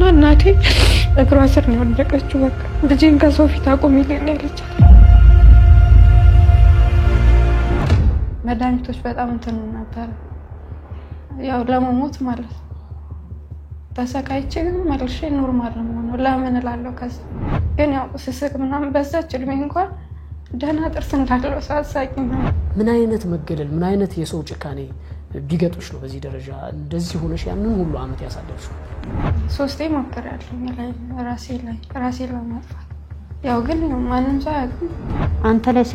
እናቴ እግሯ ስር ነው ወደቀችው። በቃ ልጄን ከሰው ፊት አቁሚልኝ ያለች። መድኃኒቶች በጣም እንትን ነበር ያው ለመሞት ማለት ተሰቃይቼ ግን መልሼ ኖርማል ነው ለምን እላለሁ። ከዛ ግን ያው ስስቅ ምናምን በዛች እድሜ እንኳን ደህና ጥርስ እንዳለው ሳሳቂ ነው። ምን አይነት መገደል ምን አይነት የሰው ጭካኔ ቢገጥሽ ነው በዚህ ደረጃ እንደዚህ ሆነሽ ያንን ሁሉ አመት ያሳደርሽው? 3 ሞክሬያለሁ ራሴ ላይ ማጥፋት። ያው ግን ማንም ሰው አያውቅም አንተ ላይ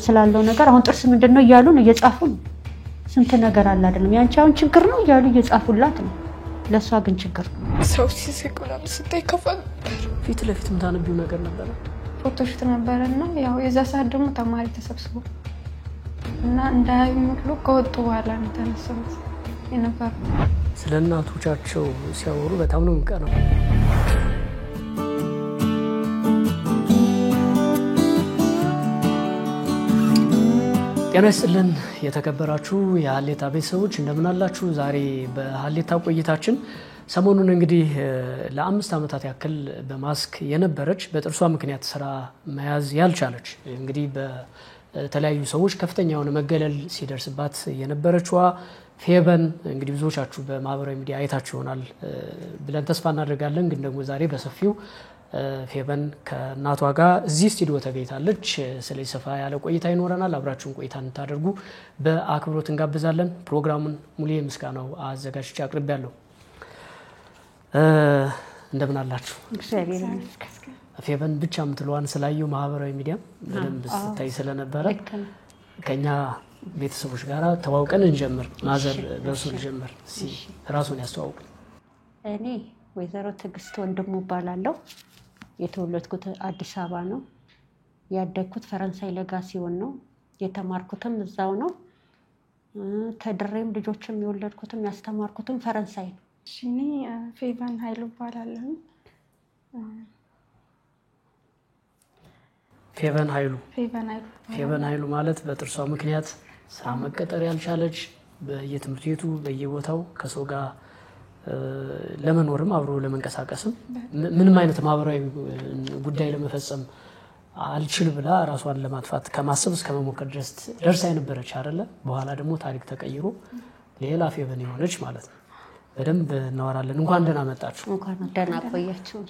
ስላለው ነገር። አሁን ጥርስ ምንድነው እያሉ ነው እየጻፉ ነው። ስንት ነገር አለ አይደለም። ያንቺ አሁን ችግር ነው እያሉ እየጻፉላት ነው። ለሷ ግን ችግር ነው። ሰው ሲስቅ ምናምን ስታይ ከፋል። ፊት ለፊት ምታነቢው ነገር ነበር ፎቶሽት ነበርና ያው የዛ ሰዓት ደግሞ ተማሪ ተሰብስቦ እና እንዳያዩኝ ሁሉ ከወጡ በኋላ ነው ተነሳሁት የነበር። ስለ እናቶቻቸው ሲያወሩ በጣም ነው የምቀናው። ጤና ይስጥልን የተከበራችሁ የሀሌታ ቤተሰቦች እንደምን አላችሁ? ዛሬ በሀሌታ ቆይታችን ሰሞኑን እንግዲህ ለ5 አመታት ያክል በማስክ የነበረች በጥርሷ ምክንያት ስራ መያዝ ያልቻለች እንግዲህ በተለያዩ ሰዎች ከፍተኛ የሆነ መገለል ሲደርስባት የነበረችዋ ፌቨን እንግዲህ ብዙዎቻችሁ በማህበራዊ ሚዲያ አይታችሁ ይሆናል ብለን ተስፋ እናደርጋለን። ግን ደግሞ ዛሬ በሰፊው ፌቨን ከእናቷ ጋር እዚህ ስቱዲዮ ተገኝታለች። ስለዚህ ሰፋ ያለ ቆይታ ይኖረናል። አብራችሁን ቆይታ እንታደርጉ በአክብሮት እንጋብዛለን። ፕሮግራሙን ሙሉ ምስጋናው አዘጋጅቼ አቅርቤያለሁ። እንደምን አላችሁ? እግዚአብሔር ይመስገን። ፌቨን ብቻ የምትለዋን ስላየው ማህበራዊ ሚዲያ በደንብ ስታይ ስለነበረ ከኛ ቤተሰቦች ጋር ተዋውቀን እንጀምር። ማዘር በእርሱ ልጀምር። ራሱን ያስተዋውቁ። እኔ ወይዘሮ ትግስት ወንድሙ እባላለሁ። የተወለድኩት አዲስ አበባ ነው። ያደግኩት ፈረንሳይ ለጋሲዮን ነው። የተማርኩትም እዛው ነው። ተድሬም ልጆችም የወለድኩትም ያስተማርኩትም ፈረንሳይ ነው። እኔ ፌቨን ኃይሉ እባላለሁ። ፌቨን ኃይሉ ማለት በጥርሷ ምክንያት ስራ መቀጠር ያልቻለች በየትምህርት ቤቱ በየቦታው ከሰው ጋር ለመኖርም አብሮ ለመንቀሳቀስም ምንም አይነት ማህበራዊ ጉዳይ ለመፈጸም አልችል ብላ ራሷን ለማጥፋት ከማሰብ እስከ መሞከር ድረስ ደርሳ የነበረች አይደለ? በኋላ ደግሞ ታሪክ ተቀይሮ ሌላ ፌቨን የሆነች ማለት ነው። በደንብ እናወራለን። እንኳን ደህና መጣችሁ። እንኳን ደህና ቆያችሁ።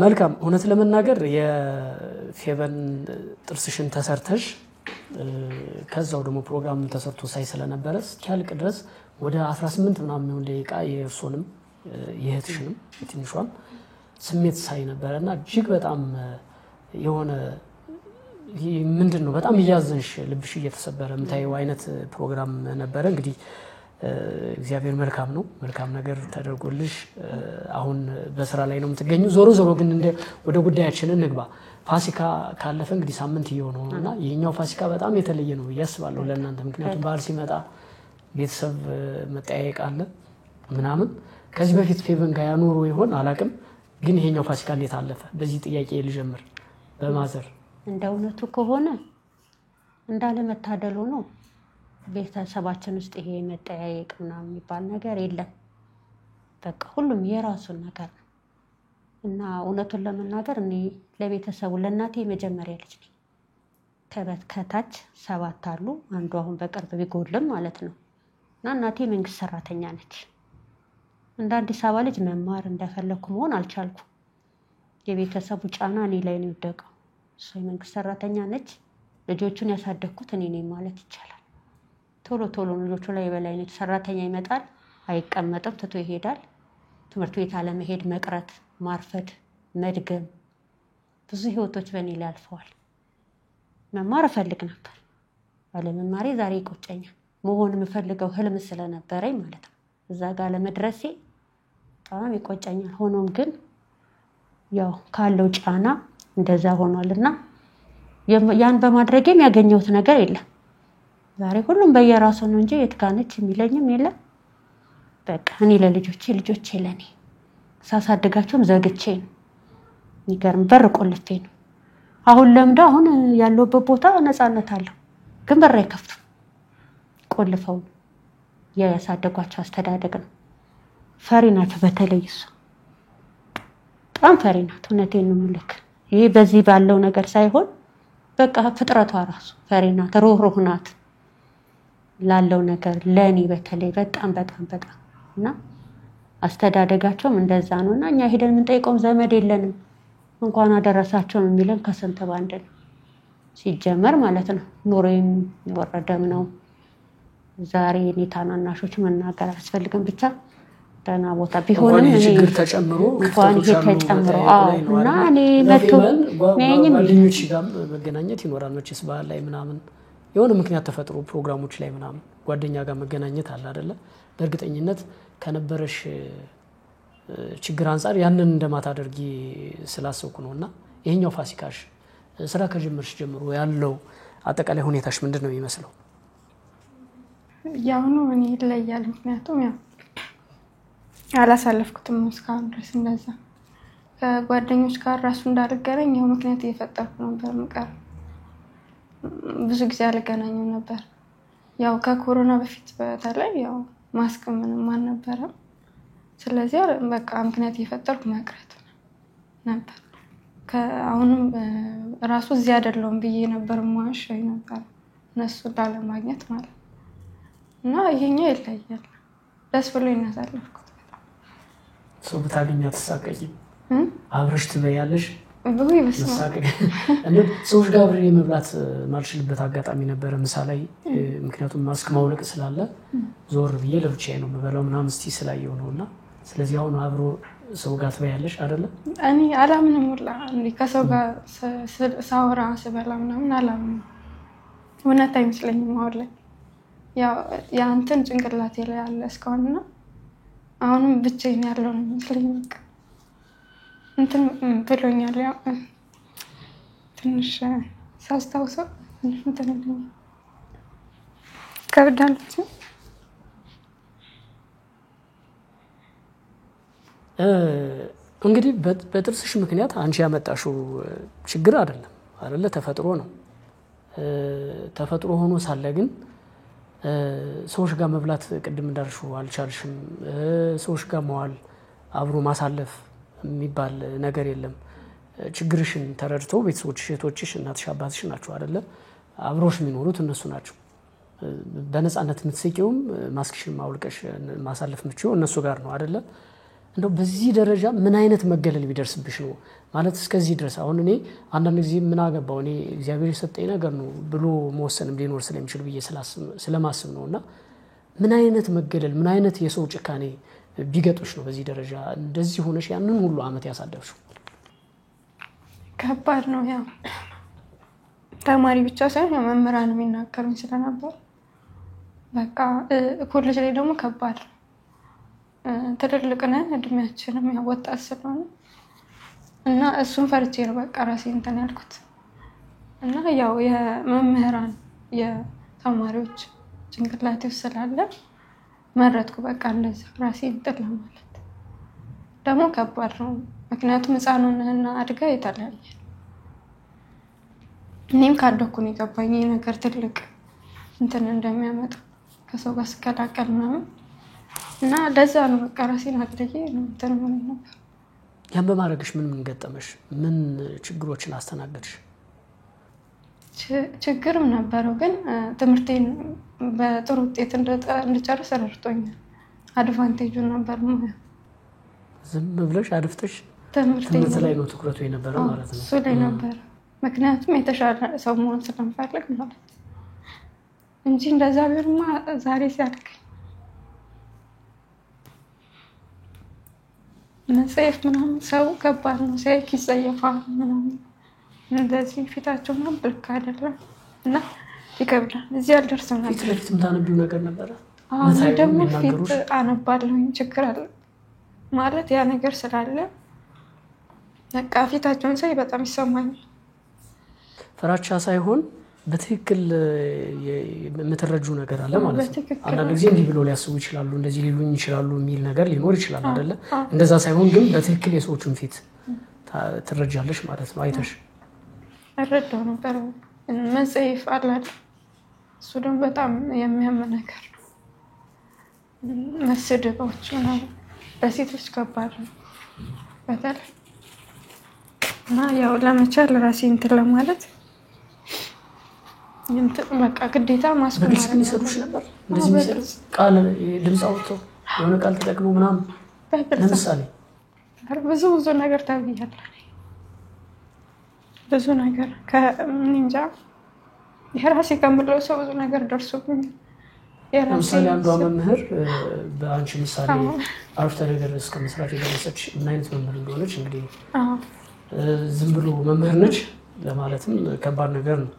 መልካም። እውነት ለመናገር የፌቨን ጥርስሽን ተሰርተሽ ከዛው ደግሞ ፕሮግራም ተሰርቶ ሳይ ስለነበረ እስኪያልቅ ድረስ ወደ 18 ምናምን የሚሆን ደቂቃ የእርሶንም የእህትሽንም የትንሿን ስሜት ሳይ ነበረና እጅግ በጣም የሆነ ምንድነው በጣም እያዘንሽ ልብሽ እየተሰበረ የምታየው አይነት ፕሮግራም ነበረ። እንግዲህ እግዚአብሔር መልካም ነው። መልካም ነገር ተደርጎልሽ አሁን በስራ ላይ ነው የምትገኙ። ዞሮ ግን ወደ ጉዳያችን እንግባ። ፋሲካ ካለፈ እንግዲህ ሳምንት እየሆነው ነውና ይሄኛው ፋሲካ በጣም የተለየ ነው ያስባለሁ ለእናንተ። ምክንያቱም በዓል ሲመጣ ቤተሰብ መጠያየቅ አለ ምናምን። ከዚህ በፊት ፌቨን ጋር ያኖሩ ይሆን አላቅም፣ ግን ይሄኛው ፋሲካ እንዴት አለፈ? በዚህ ጥያቄ ልጀምር በማዘር። እንደ እውነቱ ከሆነ እንዳለ መታደሉ ነው። ቤተሰባችን ውስጥ ይሄ መጠያየቅ ምናምን የሚባል ነገር የለም። በቃ ሁሉም የራሱን ነገር ነው እና እውነቱን ለመናገር እኔ ለቤተሰቡ ለእናቴ መጀመሪያ ልጅ ነኝ። ከታች 7 አሉ። አንዱ አሁን በቅርብ ቢጎልም ማለት ነው። እና እናቴ መንግስት ሰራተኛ ነች። እንደ አዲስ አበባ ልጅ መማር እንደፈለኩ መሆን አልቻልኩም። የቤተሰቡ ጫና እኔ ላይ ነው የወደቀው። እሷ የመንግስት ሰራተኛ ነች። ልጆቹን ያሳደግኩት እኔ ነኝ ማለት ይቻላል። ቶሎ ልጆቹ ላይ የበላይነት ሰራተኛ ይመጣል፣ አይቀመጥም፣ ትቶ ይሄዳል። ትምህርት ቤት አለመሄድ፣ መቅረት፣ ማርፈድ፣ መድገም፣ ብዙ ህይወቶች በእኔ ላይ አልፈዋል። መማር እፈልግ ነበር። አለመማሬ ዛሬ ይቆጨኛል። መሆን የምፈልገው ህልም ስለነበረኝ ማለት ነው። እዛ ጋር ለመድረሴ በጣም ይቆጨኛል። ሆኖም ግን ያው ካለው ጫና እንደዛ ሆኗልና ያን በማድረጌም ያገኘሁት ነገር የለም። ዛሬ ሁሉም በየራሱ ነው እንጂ የት ጋር ነች የሚለኝም የለም። በቃ እኔ ልጆቼ ለኔ ሳሳድጋቸውም ዘግቼ ነው። ይገርም በር ቆልፌ ነው። አሁን አሁን ያለውበት ቦታ ነፃነት አለው፣ ግን በር አይከፍቱም። ቆልፈው ያሳደጓቸው አስተዳደግ ነው። ፈሪ ናቸው። በተለይ እሱ በጣም ፈሪ ናት። እውነቴን ነው የምልክ። ይሄ በዚህ ባለው ነገር ሳይሆን በቃ ፍጥረቷ ራሱ ፈሪ ናት፣ ሩህሩህ ናት ላለው ነገር ለኔ በተለይ በጣም እና አስተዳደጋቸውም እንደዛ ነውና እኛ ሄደን የምንጠይቀው ዘመድ የለንም እንኳን አደረሳቸው የሚለን ከስንት ባንድ ነው ሲጀመር ማለት ነው። ኑሮዬም የወረደም ነው። ዛሬ እኔ ታናናሾች መናገር አያስፈልግም። ብቻ ደህና ቦታ ቢሆንም እኔ ችግር ተጨምሮ እንኳን ይሄ ተጨምሮ እና እኔ መጥቶ ነኝም ጓደኞች ጋር መገናኘት ይኖራል መቼስ በዓል ላይ ምናምን የሆነ ምክንያት ተፈጥሮ ፕሮግራሞች ላይ ምናምን ጓደኛ ጋር መገናኘት አለ አይደለ? በእርግጠኝነት ከነበረሽ ችግር አንፃር ያንን እንደማታደርጊ ስላሰብኩ ነውና ይሄኛው ፋሲካሽ ስራ ከጀመርሽ ጀምሮ ያለው አጠቃላይ ሁኔታሽ ምንድነው የሚመስለው? ያው ነው እኔ ይለያል። ምክንያቱም ያው አላሳለፍኩትም እስካሁን ድረስ እንደዛ ከጓደኞች ጋር ራሱ እንዳልገናኝ ያው ምክንያት እየፈጠርኩ ነበር ምቀር ብዙ ጊዜ አልገናኝም ነበር። ያው ከኮሮና በፊት በተለይ ያው ማስክ ምንም አልነበረም። ስለዚህ በቃ ምክንያት እየፈጠርኩ መቅረት ነበር። ከአሁንም ራሱ እዚህ አይደለም ብዬ ነበር ማሽ ነበር እነሱ ላለማግኘት ማለት እና ይሄኛው ይለያል። ደስ ብሎኝ እናሳለፍኩት። ሰው ብታገኛት ተሳቀቂ አብረሽ ትበያለሽ ወይ በስማቅ እንዴ ሰዎች ጋር አብሬ መብላት ማልችልበት አጋጣሚ ነበር ምሳ ላይ ምክንያቱም ማስክ ማውለቅ ስላለ ዞር ብዬ ለብቻዬ ነው የምበላው ምናምን እስቲ ስላየው ነውና ስለዚህ አሁን አብሮ ሰው ጋር ትበያለሽ አይደለ? እኔ አላምንም ሁላ እንዴ ከሰው ጋር ሳወራ ስበላ ምናምን አላምንም። እውነት አይመስለኝም አሁን ላይ ያው ያንተን ጭንቅላቴ ላይ አለ እስካሁንና አሁንም ብቻዬን ያለው ነው የሚመስለኝ። በቃ እንትን ብሎኛል ያው ትንሽ ሳስታውሰው እንትን ከብዳለች። እንግዲህ በጥርስሽ ምክንያት አንቺ ያመጣሽው ችግር አይደለ? ተፈጥሮ ነው። ተፈጥሮ ሆኖ ሳለ ግን ሰዎች ጋር መብላት ቅድም እንዳልሽው አልቻልሽም። ሰዎች ጋር መዋል አብሮ ማሳለፍ የሚባል ነገር የለም። ችግርሽን ተረድተው ቤተሰቦችሽ፣ እህቶችሽ፣ እናትሽ፣ አባትሽ ናቸው አይደለ? አብሮሽ የሚኖሩት እነሱ ናቸው። በነፃነት የምትስቂውም ማስክሽን ማውልቀሽ ማሳለፍ የምትችይው እነሱ ጋር ነው አይደለ? እንደው በዚህ ደረጃ ምን አይነት መገለል ቢደርስብሽ ነው ማለት እስከዚህ ድረስ? አሁን እኔ አንዳንድ ጊዜ ምን አገባው እኔ እግዚአብሔር የሰጠኝ ነገር ነው ብሎ መወሰንም ሊኖር ስለሚችል ብዬ ስለማስብ ነውና ምን አይነት መገለል ምን አይነት የሰው ጭካኔ ቢገጥሽ ነው በዚህ ደረጃ እንደዚህ ሆነሽ ያንን ሁሉ አመት ያሳደፍሽው? ከባድ ነው። ያው ተማሪ ብቻ ሳይሆን መምህራን የሚናገሩኝ ስለነበር በቃ ኮሌጅ ላይ ደግሞ ከባድ ነው። ትልልቅ ነን እድሜያችንም ያው ወጣት ስለሆነ እና እሱን ፈርቼ ነው በቃ ራሴ እንትን ያልኩት እና ያው የመምህራን የተማሪዎች ጭንቅላቴ ውስጥ ስላለ መረጥኩ በቃ እንደዛ ራሴ እንትን ለማለት። ደግሞ ከባድ ነው ምክንያቱም ህፃኑንና አድጋ የተለያየ እኔም ካደኩ ነው የገባኝ ይሄ ነገር ትልቅ እንትን እንደሚያመጣ ከሰው ጋር ስቀላቀል ምናምን እና ለዛ ነው በቃ ራሴን አድርጌ ነው እንትን ማለት ነው። ያን በማድረግሽ ምን ገጠመሽ? ምን ችግሮችን አስተናገድሽ? ችግርም ነበረው ግን ትምህርቴን በጥሩ ውጤት እንድጨርስ ረድቶኛል። አድቫንቴጁ ነበር ማለት ዝም ብለሽ አድፍተሽ ትምህርት ላይ ነው ትኩረቱ የነበረው ማለት ነው። እሱ ላይ ነበር ምክንያቱም የተሻለ ሰው መሆን ስለምፈልግ ማለት እንጂ እንደዛ ቢሆንማ ዛሬ ሲያልቅ መጽሐፍ ምናምን ሰው ከባድ ነው ሲያይክ ይጸየፋል ምናምን እንደዚህ ፊታቸው ምናምን ብልክ አይደለም እና ይከብዳል። እዚህ አልደርስም ነበር። ፊት ለፊት የምታነቢው ነገር ነበረ? አዎ ደግሞ ፊት አነባለሁኝ ችግር አለ ማለት ያ ነገር ስላለ በቃ ፊታቸውን ሳይ በጣም ይሰማኛል። ፍራቻ ሳይሆን በትክክል የምትረጂው ነገር አለ ማለት ነው። አንዳንድ ጊዜ እንዲህ ብሎ ሊያስቡ ይችላሉ እንደዚህ ሊሉኝ ይችላሉ የሚል ነገር ሊኖር ይችላል አይደለ? እንደዛ ሳይሆን ግን በትክክል የሰዎችን ፊት ትረጃለሽ ማለት ነው አይተሽ። እረዳው ነበር መጽሐፍ አላል እሱ ደግሞ በጣም የሚያም ነገር ነው። መስደቦች ምናምን በሴቶች ከባድ ነው በተለይ እና ያው ለመቻል ራሴን እንትን ለማለት በቃ ግዴታ ማስቆም በግልጽ የሚሰሩሽ ነበር እንደዚህ የሚሰሩ ቃል ድምፅ አውጥተው የሆነ ቃል ተጠቅሞ ምናምን ለምሳሌ ብዙ ነገር ታብያለሁ ብዙ ነገር ከምን እንጃ የራሴ ከምለው ሰው ብዙ ነገር ደርሶብኝ ለምሳሌ አንዷ መምህር በአንቺ ምሳሌ አረፍተ ነገር እስከ መስራት የደረሰች ምን አይነት መምህር እንደሆነች እንግዲህ ዝም ብሎ መምህር ነች ለማለትም ከባድ ነገር ነው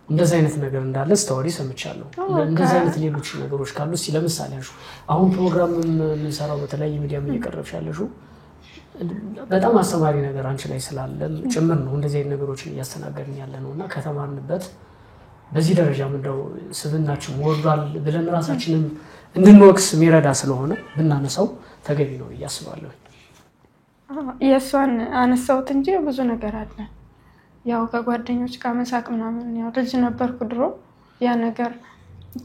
እንደዚህ አይነት ነገር እንዳለ ስቶሪ ሰምቻለሁ እንደዚህ አይነት ሌሎች ነገሮች ካሉ እስኪ ለምሳሌ አሁን ፕሮግራም የምንሰራው በተለያየ ሚዲያ እየቀረብሽ ያለሽው በጣም አስተማሪ ነገር አንቺ ላይ ስላለ ጭምር ነው እንደዚህ አይነት ነገሮችን እያስተናገድን ያለነውና ከተማርንበት በዚህ ደረጃ ምንድነው ስብናችን ወርዷል ብለን ራሳችንን እንድንወቅስ የሚረዳ ስለሆነ ብናነሳው ተገቢ ነው እያስባለሁ የሷን አነሳውት እንጂ ብዙ ነገር አለ ያው ከጓደኞች ጋር መሳቅ ምናምን ያው ልጅ ነበርኩ ድሮ ያ ነገር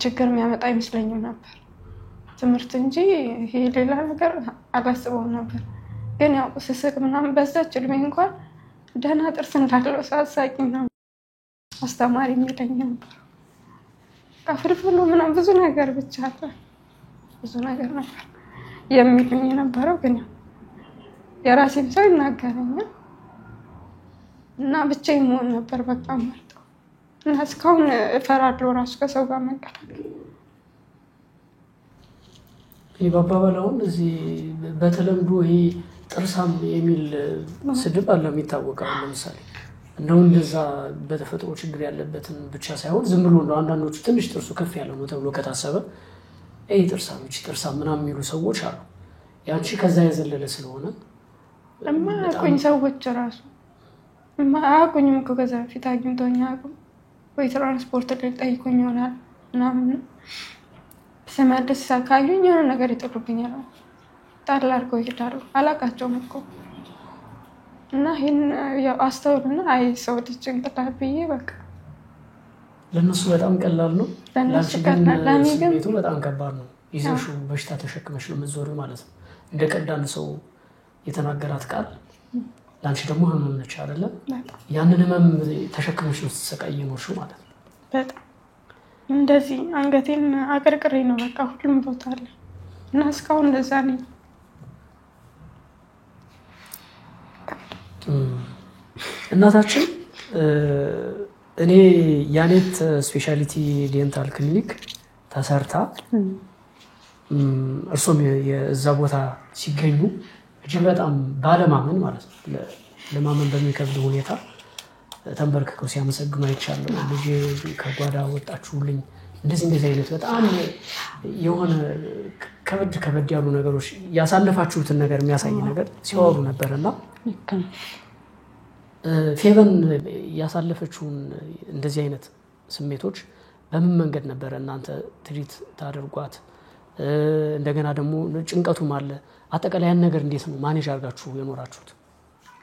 ችግር የሚያመጣ አይመስለኝም ነበር ትምህርት እንጂ ይሄ ሌላ ነገር አላስበውም ነበር ግን ያው ስስቅ ምናምን በዛች እድሜ እንኳን ደህና ጥርስ እንዳለው ሳሳቂ ምናምን አስተማሪ የሚለኝ ነበር ከፍልፍሉ ምናምን ብዙ ነገር ብቻ አለ ብዙ ነገር ነበር የሚሉኝ የነበረው ግን የራሴን ሰው ይናገረኛል እና ብቻዬን መሆን ነበር በቃ መርጠው እና እስካሁን እፈራለሁ ራሱ ከሰው ጋር መቀላቀል ይባባላው እዚህ በተለምዶ ይሄ ጥርሳም የሚል ስድብ አለ የሚታወቀው ለምሳሌ እንደው እንደዛ በተፈጥሮ ችግር ያለበትን ብቻ ሳይሆን ዝም ብሎ ነው አንዳንዶቹ ትንሽ ጥርሱ ከፍ ያለው ነው ተብሎ ከታሰበ ጥርሳም እቺ ጥርሳም ምናምን የሚሉ ሰዎች አሉ ያንቺ ከዛ የዘለለ ስለሆነ ማቆኝ ሰዎች ራሱ ማቆኝም እኮ ከዛ ፊት አግኝቶኛ ወይ ትራንስፖርት ላይ ጠይቆኝ ይሆናል ምናምን ስመልስ ካዩኝ የሆነ ነገር ይጥሉብኛል ጣል አድርገው ይሄዳሉ አላቃቸውም እኮ እና ይሄን ያው አስተውልና አይ ሰው ልጅ ጭንቅላት ብዬ በቃ ለነሱ በጣም ቀላል ነው ለነሱ ቀላል ለኔ ግን በጣም ከባድ ነው ይዘሹ በሽታ ተሸክመሽ ነው መዞር ማለት ነው እንደ ቀዳን ሰው የተናገራት ቃል ላንቺ ደግሞ ህመም ነች አይደለ ያንን ህመም ተሸክመሽ ነው ተሰቃየ ነው ማለት ነው በጣም እንደዚህ አንገቴን አቀርቅሬ ነው በቃ ሁሉም ቦታ አለ እና እስካሁን እንደዛ ነኝ እናታችን እኔ ያኔት ስፔሻሊቲ ዴንታል ክሊኒክ ተሰርታ እርሶም የዛ ቦታ ሲገኙ እጅግ በጣም ባለማመን ማለት ነው ለማመን በሚከብድ ሁኔታ ተንበርክከው ሲያመሰግኑ አይቻለሁ ልጅ ከጓዳ ወጣችሁልኝ እንደዚህ አይነት በጣም የሆነ ከበድ ያሉ ነገሮች ያሳለፋችሁትን ነገር የሚያሳይ ነገር ሲወሩ ነበርና ፌቨን ያሳለፈችውን እንደዚህ አይነት ስሜቶች በምን መንገድ ነበር እናንተ ትሪት ታደርጓት እንደገና ደግሞ ጭንቀቱም አለ አጠቃላይ ያን ነገር እንዴት ነው ማኔጅ አድርጋችሁ የኖራችሁት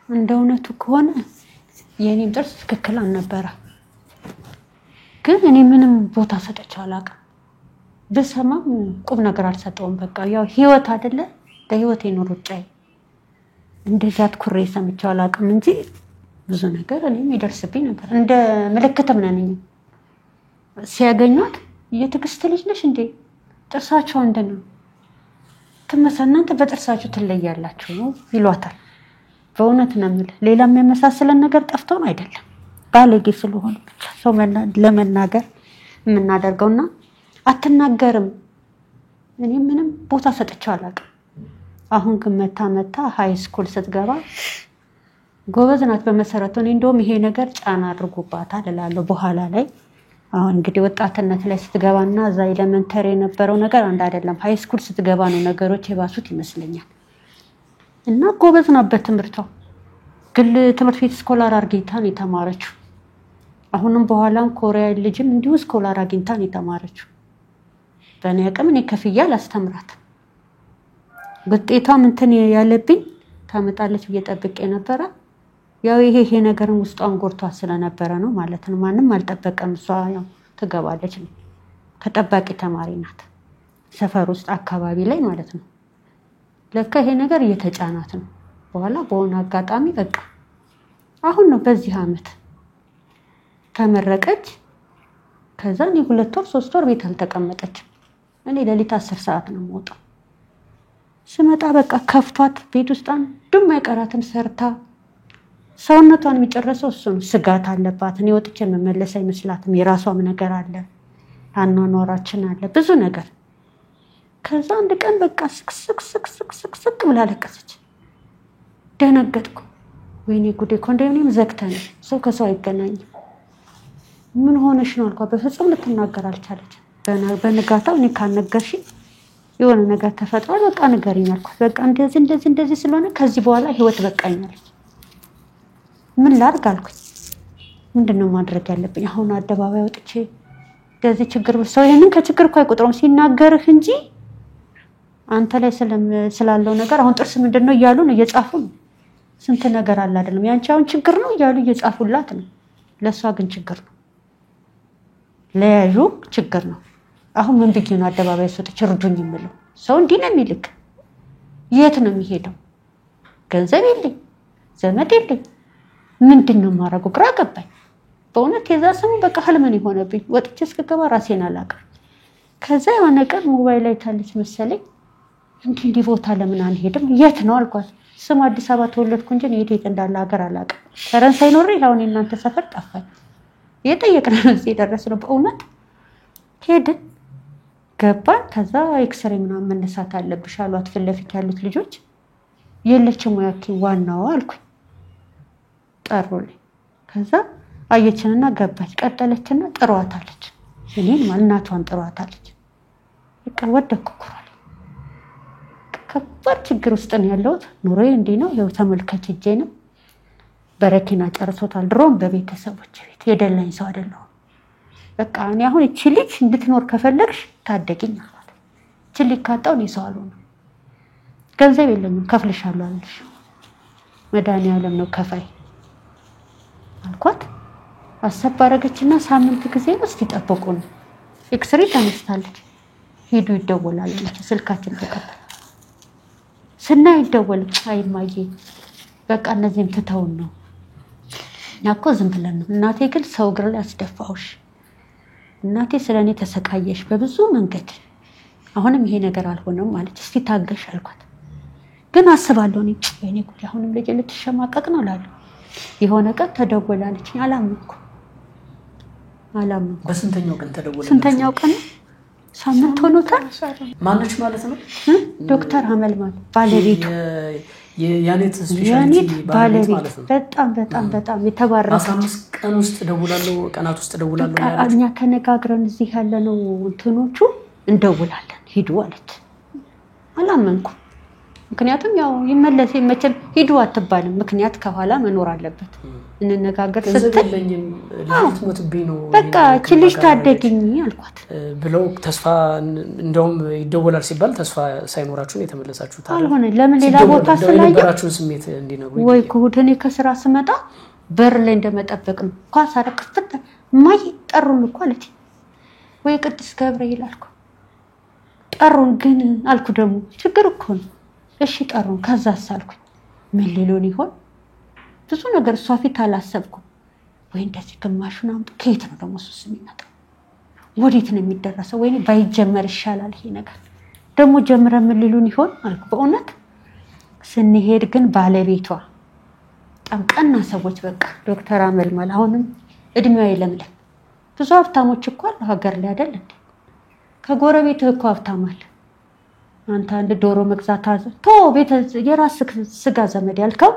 እንደውነቱ ከሆነ የኔም ጥርስ ትክክል አልነበረ ግን እኔ ምንም ቦታ ሰጥቼ አላውቅም በሰማም ቁም ነገር አልሰጠውም በቃ ያው ህይወት አይደለ ለህይወት የኖርጫይ እንደዛ አትኩሬ ሰምቼ አላውቅም እንጂ ብዙ ነገር እኔም ይደርስብኝ ነበር እንደ ምልክትም ነኝ ሲያገኙት የትግስት ልጅ ነሽ እንዴ ጥርሳቸው እንደነው ተመሰናንተ በጥርሳቸው ትለያላችሁ ነው ይሏታል በእውነት ነው ማለት ሌላ የሚያመሳስለን ነገር ጠፍቶን አይደለም ባለጌ ስለሆነ ብቻ ሰው ለመናገር የምናደርገውና አትናገርም እኔ ምንም ቦታ ሰጥቼ አላውቅም አሁን ግን መታ ሃይ ስኩል ስትገባ ጎበዝ ናት በመሰረቱ እኔ እንደውም ይሄ ነገር ጫና አድርጎባታል እላለሁ በኋላ ላይ አሁን እንግዲህ ወጣትነት ላይ ስትገባና እዛ ኤሌመንተሪ የነበረው ነገር አንድ አይደለም ሃይ ስኩል ስትገባ ነው ነገሮች የባሱት ይመስለኛል እና ጎበዝ ናት በትምህርቷ ግል ትምህርት ቤት ስኮላር አርጌታን የተማረችው አሁንም በኋላም ኮሪያ ልጅም እንዲሁ ስኮላር አግኝታን የተማረችው በእኔ አቅም እኔ ከፍያ ላስተምራት ውጤቷም እንትን ያለብኝ ታመጣለች እየጠብቄ ነበር ያው ይሄ ነገርን ውስጧን ጎርቷት ስለነበረ ነው ማለት ነው ማንንም አልጠበቀም እሷ ያው ትገባለች ተጠባቂ ተማሪ ናት ሰፈር ውስጥ አካባቢ ላይ ማለት ነው ለካ ይሄ ነገር እየተጫናት ነው በኋላ በሆነ አጋጣሚ በቃ አሁን ነው በዚህ አመት ተመረቀች። ከዛ እኔ 2 ወር 3 ወር ቤት አልተቀመጠችም። እኔ ለሊት 10 ሰዓት ነው የምወጣው። ስመጣ በቃ ከፍቷት ቤት ውስጥ አንዱም አይቀራትም ሰርታ ሰውነቷን የሚጨርሰው እሱ ነው። ስጋት አለባት። እኔ ወጥቼ መመለስ አይመስላትም። የራሷም ነገር አለ፣ አኗኗራችን አለ፣ ብዙ ነገር። ከዛ አንድ ቀን በቃ ስቅ ብላ ለቀሰች። ደነገጥኩ። ወይኔ ጉዴ! ኮንዶሚኒየም ዘግተን ሰው ከሰው አይገናኝም። ምን ሆነሽ ነው አልኳት። በፍጹም ልትናገር አልቻለችም። በንጋታው እኔ ካልነገርሽ የሆነ ነገር ተፈጥሯል በቃ ንገሪኝ አልኳት። በቃ እንደዚህ ስለሆነ ከዚህ በኋላ ህይወት በቃኛለች። ምን ላድርግ አልኩኝ። ምንድነው ማድረግ ያለብኝ? አሁን አደባባይ ወጥቼ እንደዚህ ችግር ሰው ይሄንን ከችግር እኮ አይቆጥረውም ሲናገርህ እንጂ አንተ ላይ ስላለው ነገር አሁን ጥርስ ምንድነው እያሉ ነው እየጻፉ ነው። ስንት ነገር አለ አይደለም? ያንቺ አሁን ችግር ነው እያሉ እየጻፉላት ነው። ለሷ ግን ችግር ነው፣ ለያዩ ችግር ነው። አሁን ምን ብዬ ነው አደባባይ ወጥቼ ርዱኝ የምለው? ሰው እንዲህ ነው የሚልክ። የት ነው የሚሄደው? ገንዘብ የለኝ፣ ዘመድ የለኝ። ምንድነው ማረጉ? ግራ ገባኝ በእውነት። የዛ ሰሙ በቃ ህልምን ይሆነብኝ። ወጥቼ እስከገባ ራሴን አላውቅም። ከዛ የሆነ ቀን ሞባይል ላይ ታለች መሰለኝ እንዲህ ቦታ ለምን አንሄድም? የት ነው አልኳት። ስም አዲስ አበባ ተወለድኩ እንጂ የት እንዳለ ሀገር አላውቅም። ፈረንሳይ ኖሬ አሁን እናንተ ሰፈር ጠፋኝ። የጠየቅነው ነው እዚህ ደረስነው። በእውነት ሄድን ገባን። ከዛ ኤክስሬ ምናምን መነሳት አለብሽ አሏት ፊት ለፊት ያሉት ልጆች። የለችም ያኪ ዋናው አልኩኝ። ጠሩልኝ። ከዛ አየችንና ገባች። ቀጠለችና ጥሯታለች። እኔን እናቷን ጥሯታለች። በቃ ወደኩ ኩራል። ከባድ ችግር ውስጥ ነው ያለሁት። ኑሮዬ እንዲህ ነው። ያው ተመልከች እጄ ነው በረኪና ጨርሶታል። ድሮም በቤተሰቦች ቤት የደላኝ ሰው አይደለሁም። በቃ እኔ አሁን እቺ ልጅ እንድትኖር ከፈለግሽ ታደጊኝ አሏት። እቺ ልጅ ካጣው ነው ሰው አልሆነም። ገንዘብ የለኝም ከፍልሻለሁ አለሽ። መድኃኒዓለም ነው ከፋይ አልኳት። አሰብ አደረገችና ሳምንት ጊዜ ውስጥ ይጠብቁን ኤክስሬ ተነስታለች። ሄዱ ይደወላል አለች። ስልካችን ተቀበለ። ስናይ ይደወል አይማዬ በቃ እነዚህም ትተውን ነው ያኮ ዝም ብለን ነው። እናቴ ግን ሰው ግር ላይ አስደፋውሽ። እናቴ ስለኔ ተሰቃየሽ በብዙ መንገድ። አሁንም ይሄ ነገር አልሆነም ማለት እስቲ ታገሽ አልኳት። ግን አስባለሁ እኔ ጉድ አሁንም ልጅ ልትሸማቀቅ ነው እላለሁ። የሆነ ቀን ተደወላለች። አላመንኩ። በስንተኛው ቀን ተደወላለች? ስንተኛው ቀን? ሳምንት ሆኖታል። ማነች ማለት ነው? ዶክተር አመልማል ባለቤቱ ያኔት ስፔሻሊቲ ባለቤት ማለት ነው። በጣም የተባረከ 15 ቀን ውስጥ ደውላለሁ፣ ቀናት ውስጥ ደውላለሁ ማለት እኛ ተነጋግረን እዚህ ያለነው እንትኖቹ እንደውላለን ሂዱ አለች። አላመንኩ። ምክንያቱም ያው ይመለስ ይመቸል ሂዱ አትባልም። ምክንያት ከኋላ መኖር አለበት። እንነጋገር ስትለኝም ልጅት ሞትብኝ ነው በቃ ልጅ ታደግኝ አልኳት ብለው ተስፋ እንደውም ይደወላል ሲባል ተስፋ ሳይኖራችሁ ነው የተመለሳችሁት አይደል? አልሆነ ለምን ሌላ ቦታ ስለነበራችሁ ስሜት እንዲነግሩኝ ወይ ኩሁድኔ ከስራ ስመጣ በር ላይ እንደመጠበቅ ነው። ኳስ አረክፍት ማይ ጠሩን እኮ አለች። ወይ ቅዱስ ገብርኤል አልኩ። ጠሩን ግን አልኩ ደግሞ ችግር እኮ ነው። እሺ ጠሩን ከዛ አሳልኩኝ። ምን ሊሉን ይሆን? ብዙ ነገር እሷ ፊት አላሰብኩም። ወይ እንደዚህ ግማሹን አምጡ ከየት ነው ደግሞ እሱስ የሚመጣው? ወዴት ነው የሚደረሰው? ወይ ባይጀመር ይሻላል ይሄ ነገር። ደግሞ ጀምረ ምን ሊሉን ይሆን አልኩ። በእውነት ስንሄድ ግን ባለቤቷ በጣም ቀና ሰዎች በቃ ዶክተር አመልማል አሁንም እድሜዋ ይለምለም። ብዙ ሀብታሞች እኮ አሉ ሀገር ላይ አይደል እንዴ? ከጎረቤትህ እኮ ሀብታም አለ። አንተ አንድ ዶሮ መግዛት ቤት የራስ ስጋ ዘመድ ያልከው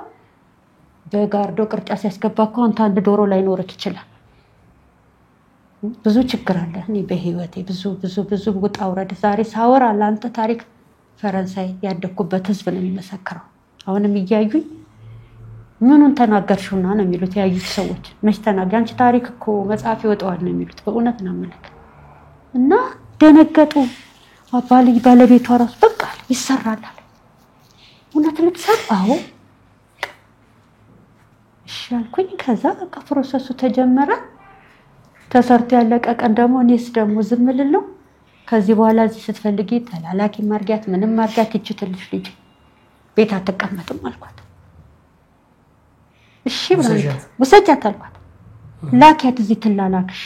በጋርዶ ቅርጫ ሲያስገባ እኮ አንተ አንድ ዶሮ ላይ ኖርክ ይችላል። ብዙ ችግር አለ። እኔ በህይወቴ ብዙ ውጣ ውረድ ዛሬ ሳወራ ለአንተ ታሪክ ፈረንሳይ ያደኩበት ህዝብ ነው የሚመሰክረው። አሁንም እያዩኝ ምኑን ተናገርሽውና ነው የሚሉት ያዩት ሰዎች። መች ተናገር አንቺ ታሪክ እኮ መጽሐፍ ይወጣዋል ነው የሚሉት። በእውነት ነው ማለት እና ደነገጡ። ባለቤቷ ራሱ በቃ ይሰራል አለ። እውነት ልትሰራ? አዎ እሺ አልኩኝ። ከዛ በቃ ፕሮሰሱ ተጀመረ። ተሰርቶ ያለቀ ቀን ደግሞ እኔስ ደግሞ ዝም ልለው ከዚህ በኋላ እዚህ ስትፈልጊ ተላላኪ ማርጊያት ምንም ማርጊያት ይችትልሽ ልጅ ቤት አትቀመጥም አልኳት። እሺ ብላኝ ወሰጃት አልኳት ላኪያት እዚህ ትላላክሽ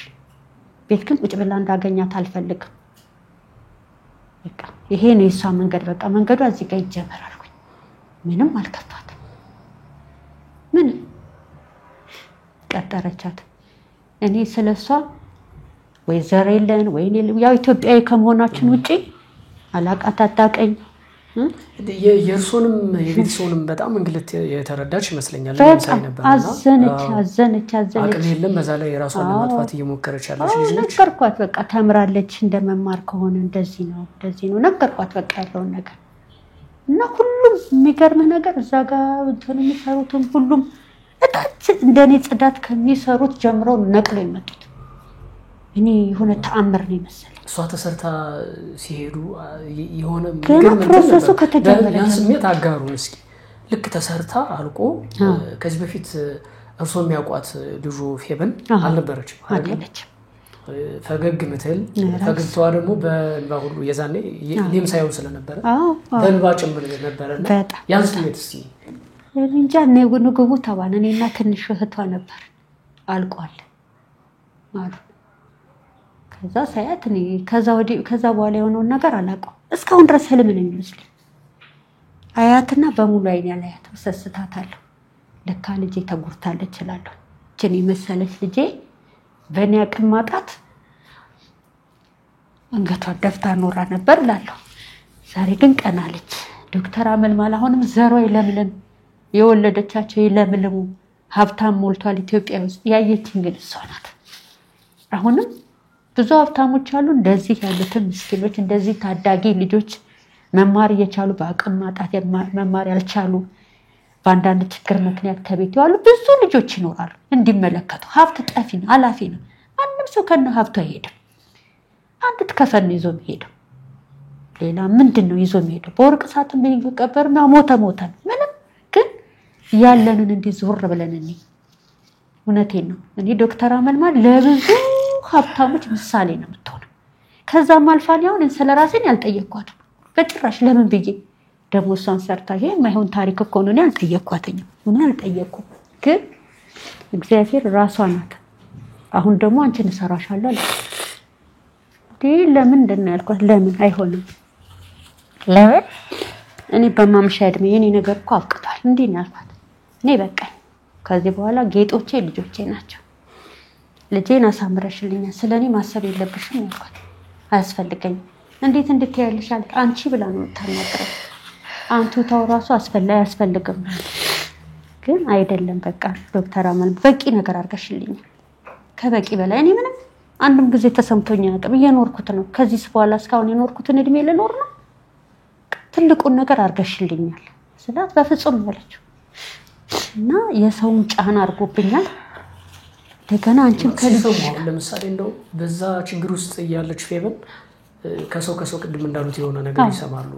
ቤት ግን ቁጭ ብላ እንዳገኛት አልፈልግም በቃ ይሄ ነው የሷ መንገድ በቃ መንገዱ እዚህ ጋር ይጀምራል ምንም አልከፋትም ምን ቀጠረቻት እኔ ስለሷ ወይ ዘሬለን ወይ ያው ኢትዮጵያዊ ከመሆናችን ውጪ አላቃት አጣቀኝ የእርሶንም የቤተሰቡንም በጣም እንግልት የተረዳች ይመስለኛል ለምሳሌ ነበርና አዘነች አቅም የለም በዛ ላይ የራሷን ለማጥፋት እየሞከረች ያለች ልጅ ነች ነገርኳት በቃ ተምራለች እንደመማር ከሆነ እንደዚህ ነው ነገርኳት በቃ ያለው ነገር እና ሁሉም የሚገርም ነገር እዛ ጋር እንትን የሚሰሩትን ሁሉም እታች እንደኔ ጽዳት ከሚሰሩት ጀምሮ ነቅለው ይመጡት እኔ የሆነ ተአምር ነው መሰለኝ እሷ ተሰርታ ሲሄዱ የሆነ ፕሮሰሱ ከተጀመረ ያን ስሜት አጋሩን እስኪ ልክ ተሰርታ አልቆ ከዚህ በፊት እርሶ የሚያውቋት ልጁ ፌበን አልነበረችም አይደለችም ፈገግ ምትል ፈገግታዋ ደግሞ በእንባ ሁሉ የዛኔ እኔም ሳይው ስለነበረ በእንባ ጭምር ነበርና ያን ስሜት እስኪ እንጃ ነው ንግቡ ተባለ እኔና ትንሽ እህቷ ነበር አልቋል አሉ ከዛ ሳያት እኔ ከዛ በኋላ የሆነው ነገር አላውቀው እስካሁን ድረስ ህልም ነው የሚመስለኝ አያትና በሙሉ አይን ያላያት ሰስታታለሁ ለካ ልጄ ተጉርታለች እላለሁ እቺ መሰለች ልጄ በእኔ አቅም ማጣት አንገቷ ደፍታ ኖራ ነበር እላለሁ ዛሬ ግን ቀናለች ዶክተር አመልማል አሁንም ዘሯ ይለምልም የወለደቻቸው ይለምልሙ ሀብታም ሞልቷል ኢትዮጵያ ውስጥ ያየችኝ ግን እሷ ናት አሁንም ብዙ ሀብታሞች አሉ እንደዚህ ያሉትን ምስኪኖች እንደዚህ ታዳጊ ልጆች መማር እየቻሉ በአቅም ማጣት መማር ያልቻሉ በአንዳንድ ችግር ምክንያት ከቤት ያሉ ብዙ ልጆች ይኖራሉ እንዲመለከቱ ሀብት ጠፊ ነው አላፊ ነው አንድም ሰው ከነ ሀብቱ አይሄድም አንድ ከፈን ይዞ የሚሄደው ሌላ ምንድነው ይዞ የሚሄደው በወርቅ ሳጥን ቢቀበርና ሞተ ምንም ግን ያለንን እንዲዞር ብለን እኔ እውነቴን ነው እኔ ዶክተር አመልማል ለብዙ ሀብታሞች ምሳሌ ነው የምትሆነው ከዛም አልፋን ያውን ስለራሴን ያልጠየቅኳት በጭራሽ ለምን ብዬ ደሞሷን ሰርታ ይሄ ማይሆን ታሪክ እኮ ነው ያልጠየቅኳትኝ ምን ያልጠየቅኩ ግን እግዚአብሔር ራሷ ናት አሁን ደግሞ አንቺን ሰራሻለሁ አለ ለምን እንደና ያልኳት ለምን አይሆንም ለምን እኔ በማምሻ እድሜ የኔ ነገር እኮ አብቅቷል እንዴ ነው ያልኳት እኔ በቃኝ ከዚህ በኋላ ጌጦቼ ልጆቼ ናቸው ልጄን አሳምረሽልኛል ስለኔ ማሰብ የለብሽም ያልኳት አያስፈልገኝ እንዴት እንድትያለሻል አንቺ ብላ ነው ተናገረ አንቱ ታውራሱ አያስፈልግም ግን አይደለም በቃ ዶክተር አመል በቂ ነገር አርገሽልኛል ከበቂ በላይ እኔ ምንም አንድም ጊዜ ተሰምቶኛ አቅም እየኖርኩት ነው ከዚህ በኋላ እስካሁን የኖርኩትን እድሜ ለኖር ነው ትልቁን ነገር አርገሽልኛል ስላት በፍጹም ያለችው እና የሰውን ጫና አርጎብኛል ደገና አንቺም ከልጅ ለምሳሌ እንደው በዛ ችግር ውስጥ ያለች ፌበን ከሰው ቅድም እንዳሉት የሆነ ነገር ይሰማሉ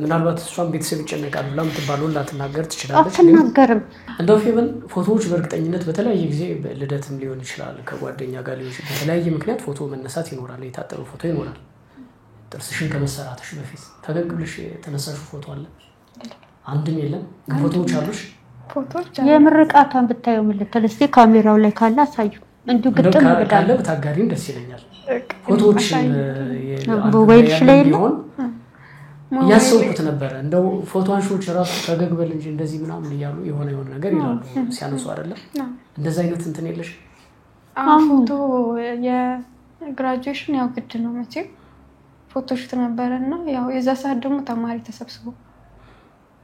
ምናልባት እሷም ቤተሰብ ይጨነቃሉ ለምትባሉ ላትናገር ትችላለች አትናገርም እንደው ፌበን ፎቶዎች በእርግጠኝነት በተለያየ ጊዜ ልደትም ሊሆን ይችላል ከጓደኛ ጋር ሊሆን ይችላል በተለያየ ምክንያት ፎቶ መነሳት ይኖራል የታጠሩ ፎቶ ይኖራል ጥርስሽን ከመሰራትሽ በፊት ተገግብልሽ ተነሳሽ ፎቶ አለ አንድም የለም ፎቶዎች አሉሽ ፎቶዎች የምርቃቷን ብታዩ ምልክት እስቲ ካሜራው ላይ ካለ አሳዩ እንዲሁ ግጥም ይበዳል በታጋሪም ደስ ይለኛል ፎቶዎች በሞባይልሽ ላይ ነው ያሰውኩት ነበር እንደው ፎቶዋንሾች ራሱ ተገግበል እንጂ እንደዚህ ምናምን ይያሉ የሆነ ነገር ይላሉ ሲያነሱ አይደለም እንደዛ አይነት እንትን የለሽ ፎቶ የግራጁዌሽን ያው ግድ ነው መቼ ፎቶሽት ነበርና ያው የዛ ሰዓት ደግሞ ተማሪ ተሰብስቦ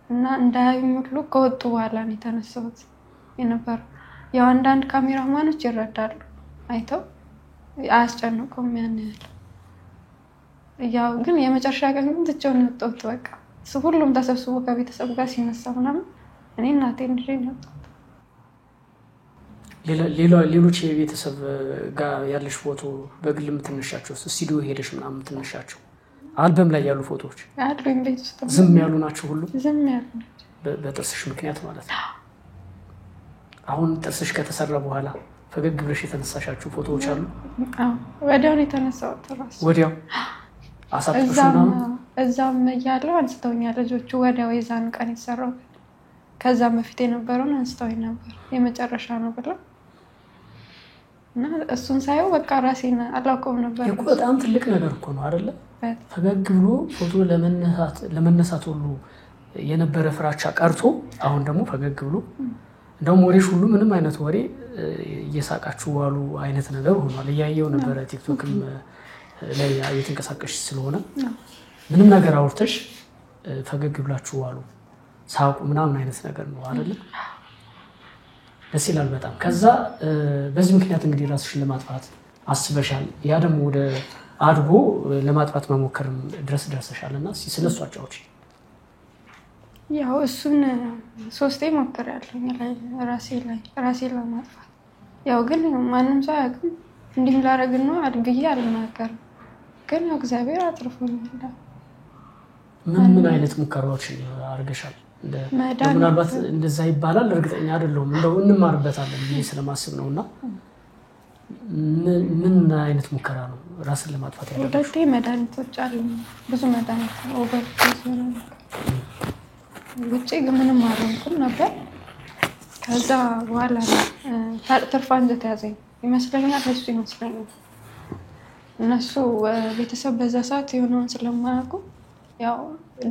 እና እንዳያዩኝ ሁሉ ከወጡ በኋላ ነው የተነሳሁት የነበር ያው አንዳንድ ካሜራማኖች ይረዳሉ አይተው አያስጨንቁም ያን ያው ግን የመጨረሻ ቀን ግን ትቼው ነው የወጣሁት በቃ ሁሉም ተሰብስቦ ከቤተሰብ ጋር ሲነሳ ምናምን እኔ እናቴን ልጅ ነው ሌሎች የቤተሰብ ጋር ያለሽ ፎቶ በግል የምትነሻቸው ስቱዲዮ ሄደሽ ምናምን የምትነሻቸው አልበም ላይ ያሉ ፎቶዎች አሉኝ ቤት ውስጥ ዝም ያሉ ናቸው ሁሉ ዝም ያሉ በጥርስሽ ምክንያት ማለት ነው አሁን ጥርስሽ ከተሰራ በኋላ ፈገግ ብለሽ የተነሳሻቸው ፎቶዎች አሉ ወዲያው የተነሳው ተራስ ወዲያው አሳጥቶሽና እዛም ያለው አንስተውኛል ልጆቹ ወዲያው የዛን ቀን ይሰራው ከዛ በፊት የነበረውን አንስተውኝ ነበር የመጨረሻ ነው ብለው እና እሱን ሳይው በቃ ራሴን አላውቀውም ነበር። እኮ በጣም ትልቅ ነገር እኮ ነው አይደለ? ፈገግ ብሎ ፎቶ ለመነሳት ሁሉ የነበረ ፍራቻ ቀርቶ አሁን ደግሞ ፈገግ ብሎ እንደውም ወሬሽ ሁሉ ምንም አይነት ወሬ እየሳቃችሁ ዋሉ አይነት ነገር ሆኗል። እያየው ነበረ ቲክቶክም ላይ እየተንቀሳቀስሽ ስለሆነ ምንም ነገር አውርተሽ ፈገግ ብላችሁ ዋሉ ሳቁ ምናምን አይነት ነገር ነው አይደለ? ደስ ይላል በጣም። ከዛ በዚህ ምክንያት እንግዲህ ራስሽን ለማጥፋት አስበሻል። ያ ደግሞ ወደ አድጎ ለማጥፋት መሞከርም ድረስ ደርሰሻልና ስለሱ አጫውቺ። ያው እሱን 3 ሞክሬያለሁ ራሴን ለማጥፋት። ያው ግን ማንም ሰው አያውቅም እንዲህ ላደርግ ነው አድብዬ አልናገርም። ግን እግዚአብሔር አጥርፎኛል። ምን አይነት ሙከራዎችን አድርገሻል? ምናልባት እንደዛ ይባላል እርግጠኛ አይደለሁም። እንደው እንማርበታለን ብዬ ስለማስብ ነውና ምን አይነት ሙከራ ነው ራስን ለማጥፋት ያደረግሽው? 2 መድኃኒቶች አሉ። ብዙ መድኃኒት ኦቨርዶዝ ነው። ውጪ ግን ምንም አልሆንኩም ነበር። ከዛ በኋላ ትርፍ አንጀት ያዘኝ ይመስለኛል። እሱ ይመስለኛል እነሱ ቤተሰብ በዛ ሰዓት የሆነውን ስለማያውቁ ያው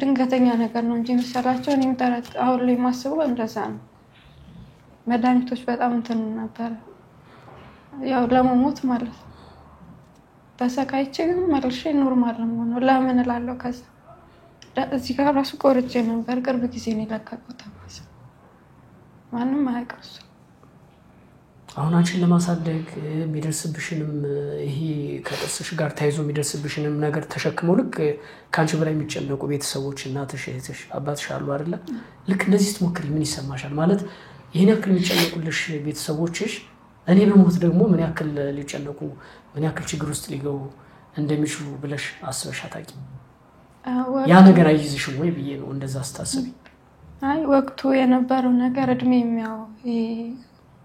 ድንገተኛ ነገር ነው እንጂ መሰላቸው። እኔም አሁን ላይ ማስበው እንደዛ ነው። መድኃኒቶች በጣም እንትን ነበር ያው ለመሞት ማለት ነው። ተሰቃይቼ ግን መልሼ ኖርማል ነው ለምን እላለሁ። ከዛ እዚህ ጋር ራሱ ቆርጬ ነበር። ቅርብ ጊዜ ነው የለቀቁት። ማንም አያውቅም። አሁን አንቺን ለማሳደግ የሚደርስብሽንም ይሄ ከጥርስሽ ጋር ተያይዞ የሚደርስብሽንም ነገር ተሸክመው ልክ ከአንቺ በላይ የሚጨነቁ ቤተሰቦች እናትሽ፣ እህትሽ፣ አባትሽ አሉ አይደለ? ልክ እንደዚህ ስትሞክሪ ምን ይሰማሻል? ማለት ይሄን ያክል የሚጨነቁልሽ ቤተሰቦችሽ እኔ በሞት ደግሞ ምን ያክል ሊጨነቁ ምን ያክል ችግር ውስጥ ሊገቡ እንደሚችሉ ብለሽ አስበሽ አታውቂም? ያ ነገር አይይዝሽም ወይ ብዬ ነው እንደዛ ስታስቢ። አይ ወቅቱ የነበረው ነገር እድሜ የሚያው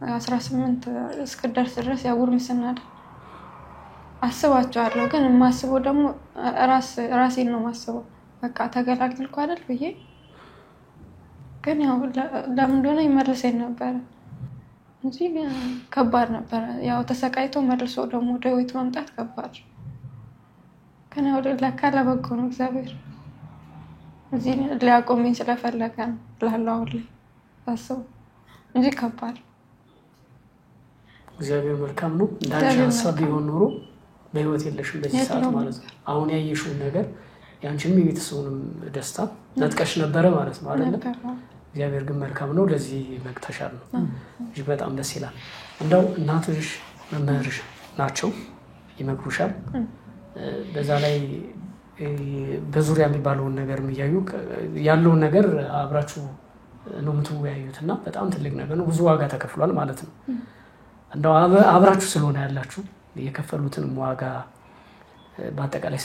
18 እስክደርስ ድረስ ያው ጉርምስና አስባቸዋለሁ። ግን የማስበው ደግሞ ራሴን ነው የማስበው። በቃ ተገላገልኩ አይደል ብዬ ግን ያው ለምን እንደሆነ ይመልሰኝ ነበር እንጂ ከባድ ነበር። ያው ተሰቃይቶ መልሶ ደግሞ ወደ ቤት መምጣት ከባድ። ግን ያው ለካ ለበጎ ነው እግዚአብሔር እዚህ ሊያቆመኝ ስለፈለገ ነው ላለው ላይ አስበው እንጂ ከባድ። እግዚአብሔር መልካም ነው። እንዳንቺ ሀሳብ ቢሆን ኖሮ በህይወት የለሽም በዚህ ሰዓት ማለት ነው። አሁን ያየሽውን ነገር ያንቺም የቤተሰቡንም ደስታ ነጥቀሽ ነበረ ማለት ነው አይደል? እግዚአብሔር ግን መልካም ነው። ለዚህ በቅተሻል ነው እጅግ በጣም ደስ ይላል። እንደው እናትሽ መምህርሽ ናቸው ይመክሩሻል። በዛ ላይ በዙሪያ የሚባለውን ነገር እያዩ ያለውን ነገር አብራችሁ ነው የምትወያዩትና በጣም ትልቅ ነገር ነው። ብዙ ዋጋ ተከፍሏል ማለት ነው። እንደው አብራችሁ ስለሆነ ያላችሁ የከፈሉትንም ዋጋ በአጠቃላይ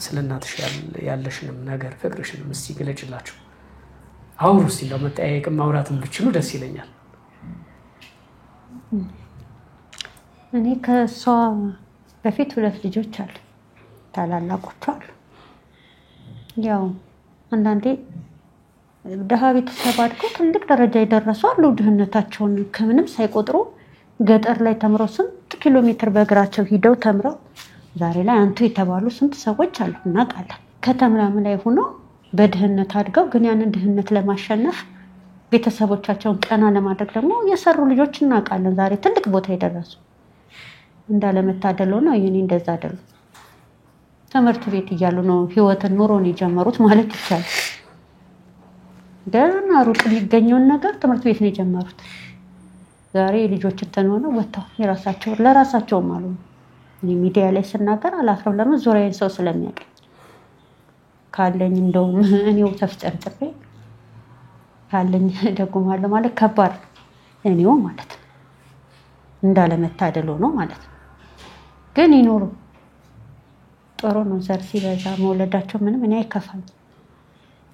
ስለእናትሽ ያለሽንም ነገር ፍቅርሽንም እስቲ ግለጭላችሁ። አሁን እስቲ እንደው መጠያየቅም ማውራትም ብችሉ ደስ ይለኛል። እኔ ከሷ በፊት 2 ልጆች አሉ፣ ታላላቆች አሉ። ያው አንዳንዴ ደሃ ቤተሰብ አድገው ትልቅ ደረጃ የደረሱ አሉ። ድህነታቸውን ከምንም ሳይቆጥሩ ገጠር ላይ ተምረው ስንት ኪሎ ሜትር በእግራቸው ሂደው ተምረው ዛሬ ላይ አንቱ የተባሉ ስንት ሰዎች አሉ እናውቃለን። ከተማም ላይ ሆኖ በድህነት አድገው ግን ያንን ድህነት ለማሸነፍ ቤተሰቦቻቸውን ቀና ለማድረግ ደግሞ የሰሩ ልጆች እናውቃለን። ዛሬ ትልቅ ቦታ የደረሱ እንዳለመታደል ነው። የኔ እንደዛ አይደሉ። ትምህርት ቤት እያሉ ነው ህይወትን ኑሮን የጀመሩት ማለት ይቻላል። ገና ሩቅ የሚገኘውን ነገር ትምህርት ቤት ነው የጀመሩት። ዛሬ ልጆች ተነሆነ ወጣው ለራሳቸው ማለት ነው። እኔ ሚዲያ ላይ ስናገር አላፍረም። ለምን ዙሪያዬን ሰው ስለሚያውቅ ካለኝ እንደውም እኔው ተፍጨርጭሬ ካለኝ ደጉማለሁ ማለት ከባድ እኔው ማለት ነው። እንዳለመታደል ነው ማለት ነው። ግን ይኖሩ ጥሩ ነው። ዘር ሲበዛ መውለዳቸው ምንም እኔ አይከፋኝ።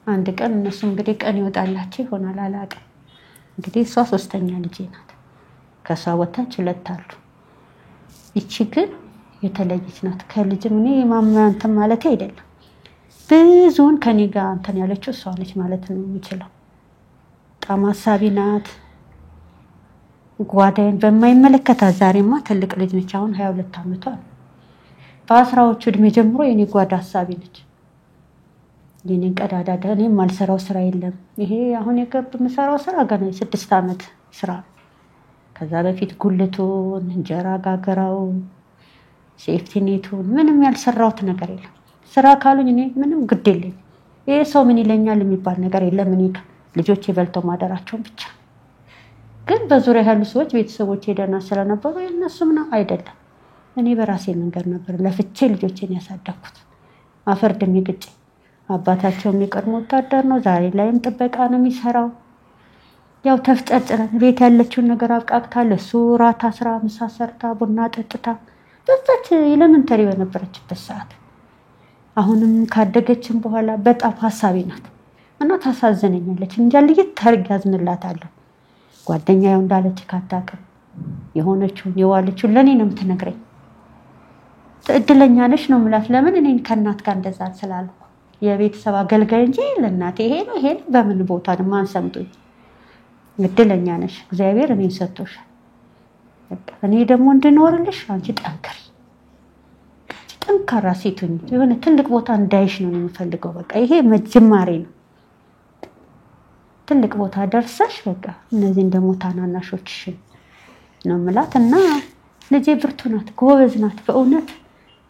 አንድ ቀን እነሱ እንግዲህ ቀን ይወጣላችሁ ይሆናል አላውቅም። እንግዲህ እሷ 3ኛ ልጄ ናት። ከሷ ወጣች 2 አሉ። ይቺ ግን የተለየች ናት ከልጅም። እኔ ማማንተም ማለት አይደለም ብዙውን ከኔ ጋር እንትን ያለችው እሷ ነች ማለት ነው የምችለው። በጣም አሳቢ ናት። ጓዳይን በማይመለከታት ዛሬማ ትልቅ ልጅ ነች። አሁን 22 ዓመቷ ነው። በአስራዎቹ እድሜ ጀምሮ የኔ ጓዳ አሳቢ ነች። የኔን ቀዳዳ እኔም ማልሰራው ስራ የለም። ይሄ አሁን የምሰራው ስራ ገና 6 ዓመት ስራ። ከዛ በፊት ጉልቱን፣ እንጀራ ጋገራው፣ ሴፍቲኔቱን ምንም ያልሰራሁት ነገር የለም። ስራ ካሉኝ እኔ ምንም ግድ የለኝ። ይሄ ሰው ምን ይለኛል የሚባል ነገር የለም። እኔ ልጆቼ በልተው ማደራቸውን ብቻ። ግን በዙሪያ ያሉ ሰዎች ቤተሰቦቼ ደህና ስለነበሩ የነሱም ነው አይደለም። እኔ በራሴ መንገድ ነበር ለፍቼ ልጆቼን ያሳደኩት። አፈር ደም ይግጭ። አባታቸው የሚቀድሞ ወታደር ነው። ዛሬ ላይም ጥበቃ ነው የሚሰራው። ያው ተፍጨርጭረን ቤት ያለችውን ነገር አብቃቅታ ለሱ ራታ ስራ ምሳ ሰርታ ቡና ጠጥታ በዛች ኤሌመንተሪ በነበረችበት ሰዓት አሁንም ካደገችን በኋላ በጣም ሐሳቢ ናት እና ታሳዝነኛለች። እንጃ ልይት ታርግ ያዝንላታለሁ። ጓደኛዬ እንዳለች ካታቀም የሆነችው የዋለችው ለኔ ነው የምትነግረኝ። እድለኛ ነሽ ነው የምላት። ለምን እኔን ከእናት ጋር እንደዛ ስላልኩ የቤተሰብ አገልጋይ እንጂ ለእናቴ ይሄ ነው በምን ቦታ ነው ማን ሰምቶኝ። እድለኛ ነሽ እግዚአብሔር እኔን ሰጥቶሻል። እኔ ደግሞ እንድኖርልሽ አንቺ ጠንክሪ፣ ጠንካራ ሴት ሁኚ። የሆነ ትልቅ ቦታ እንዳይሽ ነው የምፈልገው። በቃ ይሄ መጀመሪያ ነው። ትልቅ ቦታ ደርሰሽ በቃ እነዚህን ደግሞ ታናናሾችሽ ነው የምላት። እና ልጄ ብርቱ ናት፣ ጎበዝ ናት። በእውነት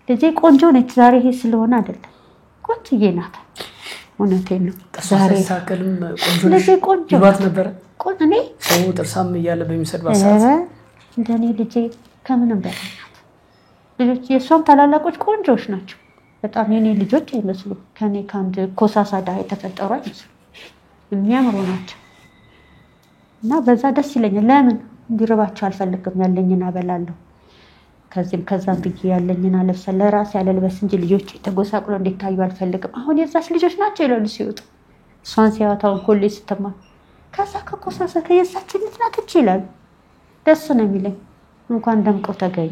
ልጄ ቆንጆ ነች። ዛሬ ይሄ ስለሆነ አይደለም ቆንጆዬ ናት። እውነቴን ነው። ዛሬ ሳከልም ቆንጆ ነሽ ይሏት ነበር። እኔ ሰው ጥርሳም እያለ በሚሰድባት ሰዓት እንደኔ ልጄ ከምንም በላይ ናት። ልጆች የሷም ታላላቆች ቆንጆች ናቸው በጣም። የኔ ልጆች አይመስሉም ከኔ ካንድ ኮሳሳ ዳ የተፈጠሩ አይመስሉም። የሚያምሩ ናቸው እና በዛ ደስ ይለኛል። ለምን እንዲርባቸው አልፈልግም። ያለኝን አበላለሁ። ከዛም ብዬ ያለኝን አለብሰ ለራሴ ያለልበስ እንጂ ልጆች ተጎሳቅሎ እንዲታዩ አልፈልግም። አሁን የዛች ልጆች ናቸው ይላሉ ሲወጡ። እሷን ሲያወጣውን ኮሌጅ ስትማር ከዛ ከኮሳሳ ከየሳችን ልትናት ይችላል። ደስ ነው የሚለኝ። እንኳን ደምቀው ተገኙ።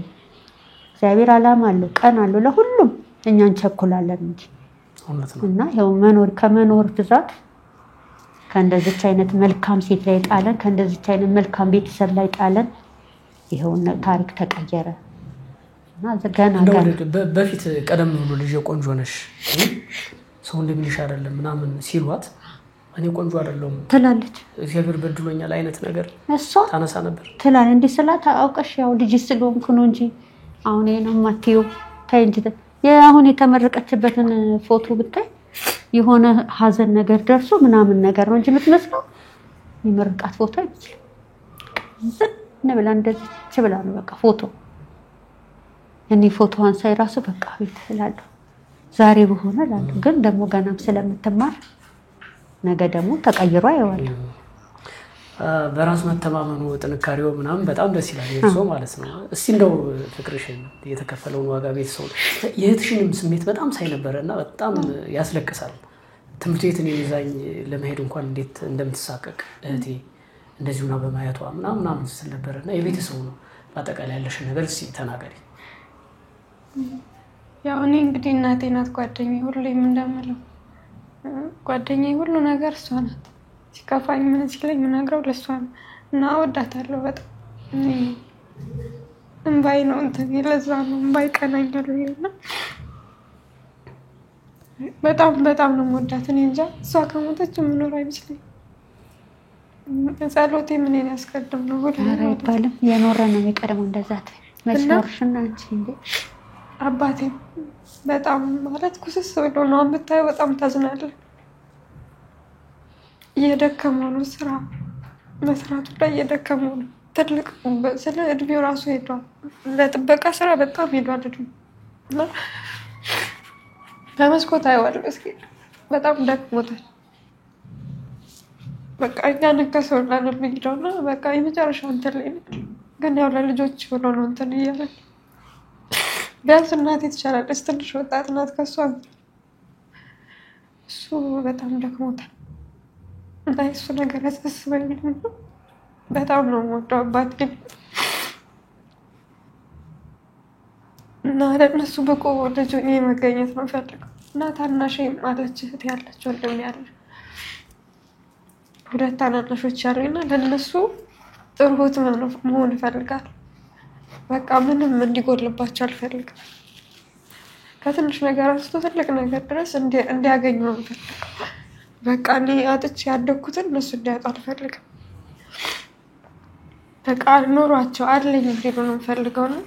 እግዚአብሔር ዓላማ አለው፣ ቀን አለው ለሁሉም። እኛ እንቸኩላለን እንጂ እና ያው ከመኖር ብዛት ከእንደዚች አይነት መልካም ሴት ላይ ጣለን፣ ከእንደዚች አይነት መልካም ቤተሰብ ላይ ጣለን። ይሄው ታሪክ ተቀየረ እና ገና በፊት ቀደም ብሎ ልጅ ቆንጆ ነሽ ሰው እንደሚልሽ አይደለም ምናምን ሲሏት እኔ ቆንጆ አይደለም ትላለች። እግዚአብሔር በድሎኛል አይነት ነገር እሷ ታነሳ ነበር። ትላለች እንዲህ ስላት አውቀሽ ያው ልጅ ስለሆንኩ ነው እንጂ አሁን ይሄን ማቲዮ ታይ እንጂ አሁን የተመረቀችበትን ፎቶ ብታይ የሆነ ሀዘን ነገር ደርሶ ምናምን ነገር ነው እንጂ የምትመስለው የመረቃት ፎቶ አይመስልም። ዝም ብላ እንደዚህ ብላ ነው በቃ ፎቶ። እኔ ፎቶዋን ሳይ ራሱ በቃ ቤት እላለሁ ዛሬ በሆነ እላለሁ። ግን ደግሞ ገናም ስለምትማር ነገ ደግሞ ተቀይሮ አይዋል። በራስ መተማመኑ ጥንካሬው ምናምን በጣም ደስ ይላል የሰው ማለት ነው። እስቲ እንደው ፍቅርሽን የተከፈለውን ዋጋ ቤተሰው የእህትሽንም ስሜት በጣም ሳይ ነበርና በጣም ያስለቅሳል። ትምህርት ቤትን ይዛኝ ለመሄድ እንኳን እንዴት እንደምትሳቀቅ እህቴ እንደዚሁና በማየቷ ምናምን ስል ነበርና የቤተሰው ነው በአጠቃላይ ያለሽ ነገር እስቲ ተናገሪ። ያው እኔ እንግዲህ እናቴ ናት ጓደኛዬ፣ ሁሌም እንደምለው ጓደኛዬ ሁሉ ነገር እሷ ናት። ሲከፋኝ ምን ሲለኝ ምናገረው ለሷ ነው እና እወዳታለሁ በጣም። እኔ እንባይ ነው እንትን ለዛ ነው እንባይ ቀናኛል እና በጣም ነው የምወዳት። እኔ እንጃ እሷ ከሞተች የምኖር አይመስለኝም። ጸሎቴ ምን ያስቀድም ነው ሁሉ አይባልም። የኖረ ነው የሚቀድመው እንደዛት መስኖርሽና አንቺ እንዴ አባቴ በጣም ማለት ኩስስ ብሎ ነው የምታየው። በጣም ታዝናለህ። እየደከመው ነው ስራ መስራቱ ላይ እየደከመው ነው። ትልቅ ስለ እድሜው ራሱ ሄዷል። ለጥበቃ ስራ በጣም ሄዷል እድሜው እና በመስኮት አይዋል እስኪ በጣም ደክሞታል። በቃ ያነከሰው ለምን ይደውና በቃ የመጨረሻው እንትን ላይ ነው። ግን ያው ለልጆች ብሎ ነው እንትን እያለ ቢያንስ እናቴ ትችላለች። ትንሽ ወጣት ናት ከሷ። እሱ በጣም ደክሞታል እና እሱ ነገር ያሳስበኛል። በጣም ነው የምወደው አባቴን እና ለእነሱ ብቁ ልጅ ሆኜ መገኘት ነው የምፈልገው። እና ታናሼም አለች እህት ያለች ወንድም ያለ ሁለት ታናናሾች አሉኝና ለነሱ ጥሩ እህት መሆን እፈልጋለሁ። በቃ ምንም እንዲጎልባቸው አልፈልግም። ከትንሽ ነገር አንስቶ ትልቅ ነገር ድረስ እንዲያገኙ ነው የምፈልገው። በቃ እኔ አጥቼ ያደግኩትን እነሱ እንዲያጡ አልፈልግም። በቃ ኖሯቸው አለኝ እንዲሉ ነው የምፈልገው ነው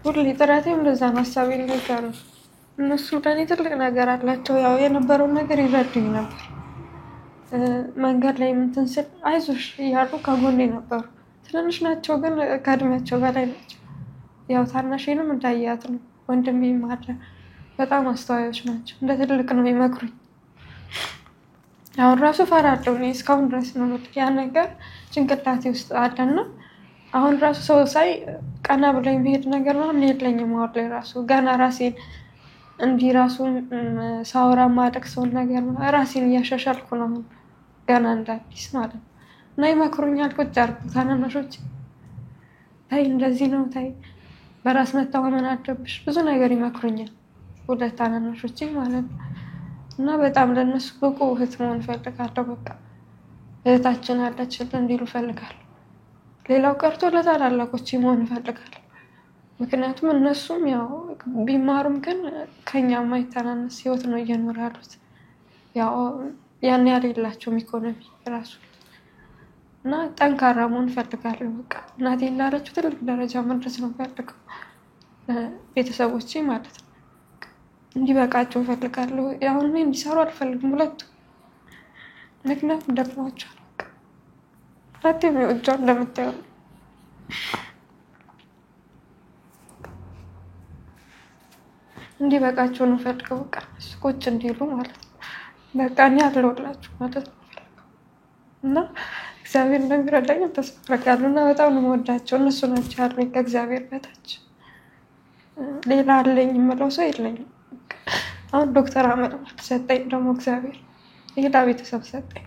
ሁሌ ጥረቴም እንደዛ ነው። ሀሳቤ እንደዛ ነው። እነሱ ለእኔ ትልቅ ነገር አላቸው። ያው የነበረውን ነገር ይረዱኝ ነበር። መንገድ ላይ እንትን ስል አይዞሽ እያሉ ከጎኔ ነበሩ። ትንንሽ ናቸው ግን ከእድሜያቸው በላይ ናቸው። ያው ታናሽንም እንዳያት ነው። ወንድሜም አለ። በጣም አስተዋዮች ናቸው። እንደ ትልቅ ነው የሚመክሩኝ። አሁን ራሱ እፈራለሁ እኔ እስካሁን ድረስ ነው ያ ነገር ጭንቅላቴ ውስጥ አለና አሁን ራሱ ሰው ሳይ ቀና ብለኝ መሄድ ነገር ምናምን የለኝም። አሁን ላይ ራሱ ገና ራሴን እንዲህ ራሱን ሳወራ ማደግ ሰውን ነገር ራሴን እያሻሻልኩ ነው አሁን ገና እንዳዲስ ማለት ነው። እና ይመክሩኛል። ቁጭ አድርጉ ታናናሾች ታይ እንደዚህ ነው ታይ በራስ መተማመን አለብሽ ብዙ ነገር ይመክሩኛል። ሁለት ታናናሾች ማለት ነው። እና በጣም ለነሱ ብቁ እህት መሆን እፈልጋለሁ። በቃ እህታችን አለችልን እንዲሉ እፈልጋለሁ። ሌላው ቀርቶ ለታላላቆቼ መሆን እፈልጋለሁ። ምክንያቱም እነሱም ያው ቢማሩም ግን ከኛ የማይተናነስ ህይወት ነው እየኖሩ ያሉት። ያው ያን ያህል የላቸውም ኢኮኖሚ ራሱ እና ጠንካራ መሆን እፈልጋለሁ። በቃ እናቴ እንዳለችው ትልቅ ደረጃ መድረስ ነው የምፈልገው። ቤተሰቦቼ ማለት ነው እንዲበቃቸው እፈልጋለሁ። አሁን እኔ እንዲሰሩ አልፈልግም ሁለቱ። ምክንያቱም ደክሟቸዋል። በቃ ሁለቴም የወጃው እንደምታየው እንዲበቃቸው ነው የምፈልገው። በቃ እሱ ቁጭ እንዲሉ ማለት ነው። በቃ እኔ አለሁላችሁ ማለት ነው እና እግዚአብሔር እንደሚረዳኝ ተስፋ አደርጋለሁ። እና በጣም ነው የምወዳቸው። እነሱ ናቸው ያሉኝ ከእግዚአብሔር በታች። ሌላ አለኝ የምለው ሰው የለኝም። አሁን ዶክተር አመል ሰጠኝ ደግሞ እግዚአብሔር ሌላ ቤተሰብ ሰጠኝ።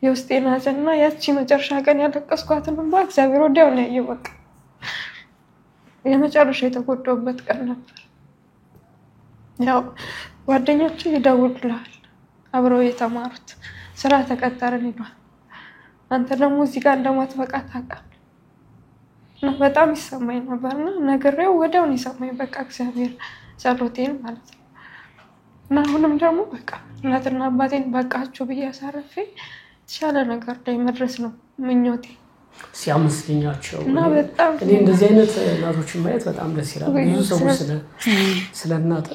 የውስጤን ሐዘንና ያቺ መጨረሻ ቀን ያለቀስኳትን እንባ እግዚአብሔር ወዲያው ነው ያየው። በቃ የመጨረሻ የተጎዳሁበት ቀን ነበር። ያው ጓደኞቹ ይደውሉልሃል አብረው የተማሩት ስራ ተቀጠርን ይሏል። አንተ ደግሞ እዚህ ጋር እንደማትበቃ ታውቃለህ። እና በጣም ይሰማኝ ነበርና ነግሬው ወዲያው ነው የሰማኝ። በቃ እግዚአብሔር ጸሎቴን ማለት ነው። እና አሁንም ደግሞ በቃ እናትና አባቴን በቃችሁ ብዬ አሳርፌ የተሻለ ነገር ላይ መድረስ ነው ምኞቴ። ሲያመስገኛቸው እና በጣም እኔ እንደዚህ አይነት እናቶችን ማየት በጣም ደስ ይላል። ብዙ ሰዎች ስለ እናት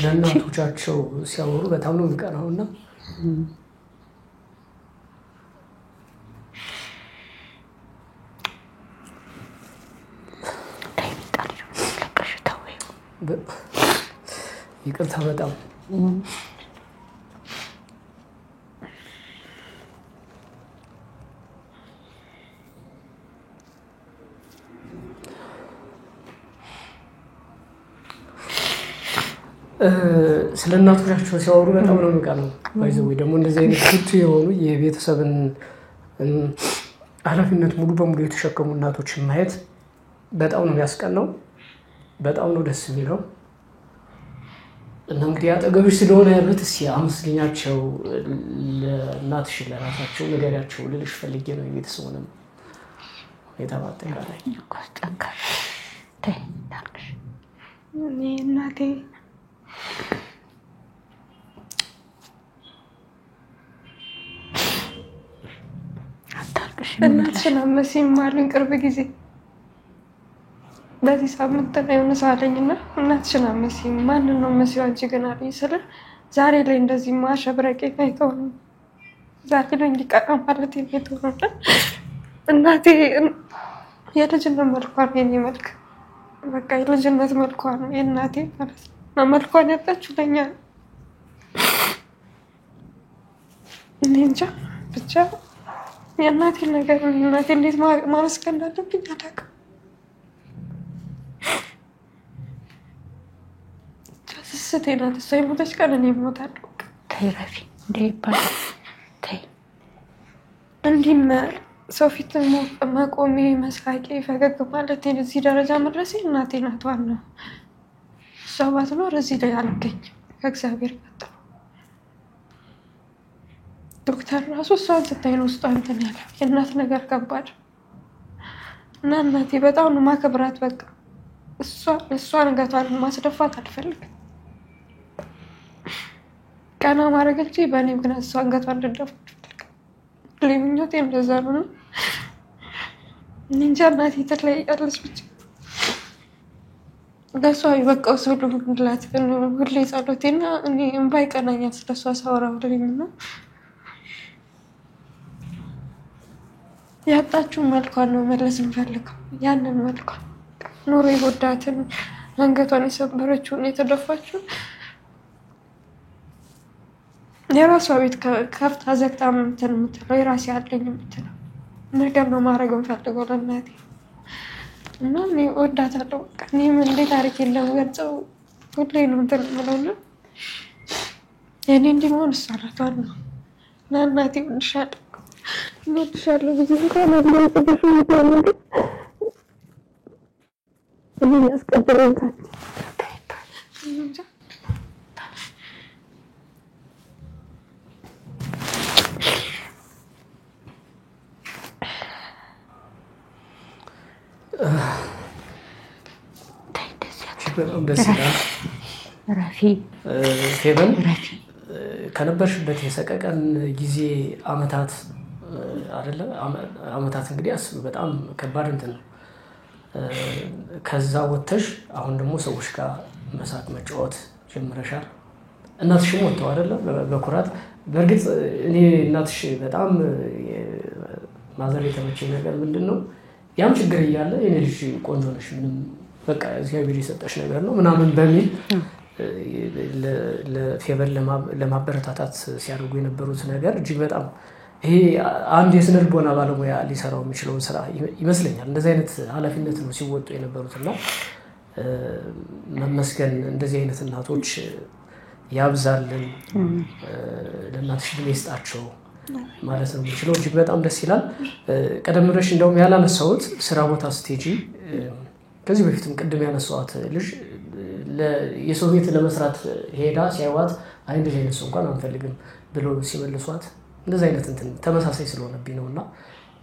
ለእናቶቻቸው ሲያወሩ በጣም ነው የሚቀናውና ይቅርታ በጣም ስለ እናቶቻቸው ሲያወሩ በጣም ነው የሚቀናው። ባይዘው ደግሞ እንደዚህ አይነት ፍቱ የሆኑ የቤተሰብን ኃላፊነት ሙሉ በሙሉ የተሸከሙ እናቶችን ማየት በጣም ነው የሚያስቀናው። በጣም ነው ደስ የሚለው። እና እንግዲህ አጠገብሽ ስለሆነ ያሉት እስኪ አመስግኛቸው ለእናትሽ ለራሳቸው ንገሪያቸው ልልሽ ፈልጌ ነው። የቤተሰቡንም ሁኔታ ባጠቃላይ እኔ እናቴ እናትሽን አትመስይም አሉኝ ቅርብ ጊዜ። በዚህ ሳምንት ነው የሆነ ሰው አለኝና እናትሽን አትመስይም ማንን ነው የምመስይው አንቺ ግን አሉኝ። ስለ ዛሬ ላይ እንደዚህ ማሸብረቄ አይተው ነው ዛሬ ላይ እንዲቀራ ማለት የሚተውና እናቴ የልጅነት መልኳ ነው የኔ መልክ። በቃ የልጅነት መልኳ ነው የእናቴ ማለት ነው። መልኳን ያጣችው ለኛ እኔ እንጃ ብቻ የእናቴ ነገር እናቴ እንዴት ማመስገን እንዳለብኝ አላውቅም። ስስቴ ናት። እሷ የሞተች ቀን እኔ እሞታለሁ። ተይ ረፊ እንደ ይባላል። ተይ እንዲህም ሰው ፊት መቆሜ መስካቄ ፈገግ ማለት እዚህ ደረጃ መድረሴ እናቴ ናት ዋናው። እሷ ባትኖር እዚህ ላይ አልገኝም ከእግዚአብሔር ቀጥሎ። ዶክተር ራሱ እሷን ስታይ ነው ውስጧ እንትን ያለ የእናት ነገር ከባድ እና እናቴ በጣም ነው ማከብራት። በቃ እሷ አንገቷን ማስደፋት አልፈልግም። ቀና ማድረግ እንጂ በእኔ ምክንያት እሷ አንገቷን እንድትደፋ አልፈልግም። ምኞቴ እንደዛ ነው። እንጃ እናቴ ትለያለች ብቻ ለእሷ የበቃው ሰው ልሁንላት ሁሌ ጸሎቴና እኔ እምባ ይቀናኛል ስለሷ ሳወራ ብለኝና ያጣችው መልኳን ነው መለስ እንፈልገው። ያንን መልኳን ኑሮ የጎዳትን አንገቷን የሰበረችውን የተደፋችው የራሷ ቤት ከፍታ ዘግታ እንትን የምትለው የራሴ አለኝ የምትለው ነገር ነው ማድረግ እንፈልገው ለእናቴ እና እኔ እወዳታለሁ። በቃ እኔም እንዴት አድርጌ እንደምገልጸው ሁሌ ነው እንትን የምለውና የእኔ እንዲህ መሆን እሷ ናት ዋናው እና እናቴ እወድሻለሁ ብዙ እንኳን አልገልጽልሽ እንኳን ግን እኔ ያስቀድረኝ ካንቺ በጣም ደስ ይላል። ረፊ ፌቨን ከነበርሽበት የሰቀቀን ጊዜ አመታት አይደለ? አመታት እንግዲህ አስብ በጣም ከባድ እንትን ነው። ከዛ ወጥተሽ አሁን ደግሞ ሰዎች ጋር መሳቅ መጫወት ጀምረሻል። እናትሽም ወጥተው አይደለ? በኩራት በእርግጥ እኔ እናትሽ በጣም ማዘር የተመቸኝ ነገር ምንድነው ያም ችግር እያለ የኔ ልጅ ቆንጆ ነሽ ምንም በቃ እግዚአብሔር የሰጠሽ ነገር ነው ምናምን በሚል ለፌቨን ለማበረታታት ሲያደርጉ የነበሩት ነገር እጅግ በጣም ይሄ አንድ የስነ ልቦና ባለሙያ ሊሰራው የሚችለውን ስራ ይመስለኛል። እንደዚህ አይነት ኃላፊነት ነው ሲወጡ የነበሩትና መመስገን እንደዚህ አይነት እናቶች ያብዛልን። ለእናትሽ ዕድሜ ይስጣቸው ማለት ነው የሚችለው። እጅግ በጣም ደስ ይላል። ቀደም ብለሽ እንደውም ያላነሳሁት ስራ ቦታ ስትሄጂ ከዚህ በፊትም ቅድም ያነሳኋት ልጅ የሰው ቤት ለመስራት ሄዳ ሲያዩዋት አይ እንደዚህ አይነት ሰው እንኳን አንፈልግም ብሎ ሲመልሷት እንደዚህ አይነት እንትን ተመሳሳይ ስለሆነብኝ ነውና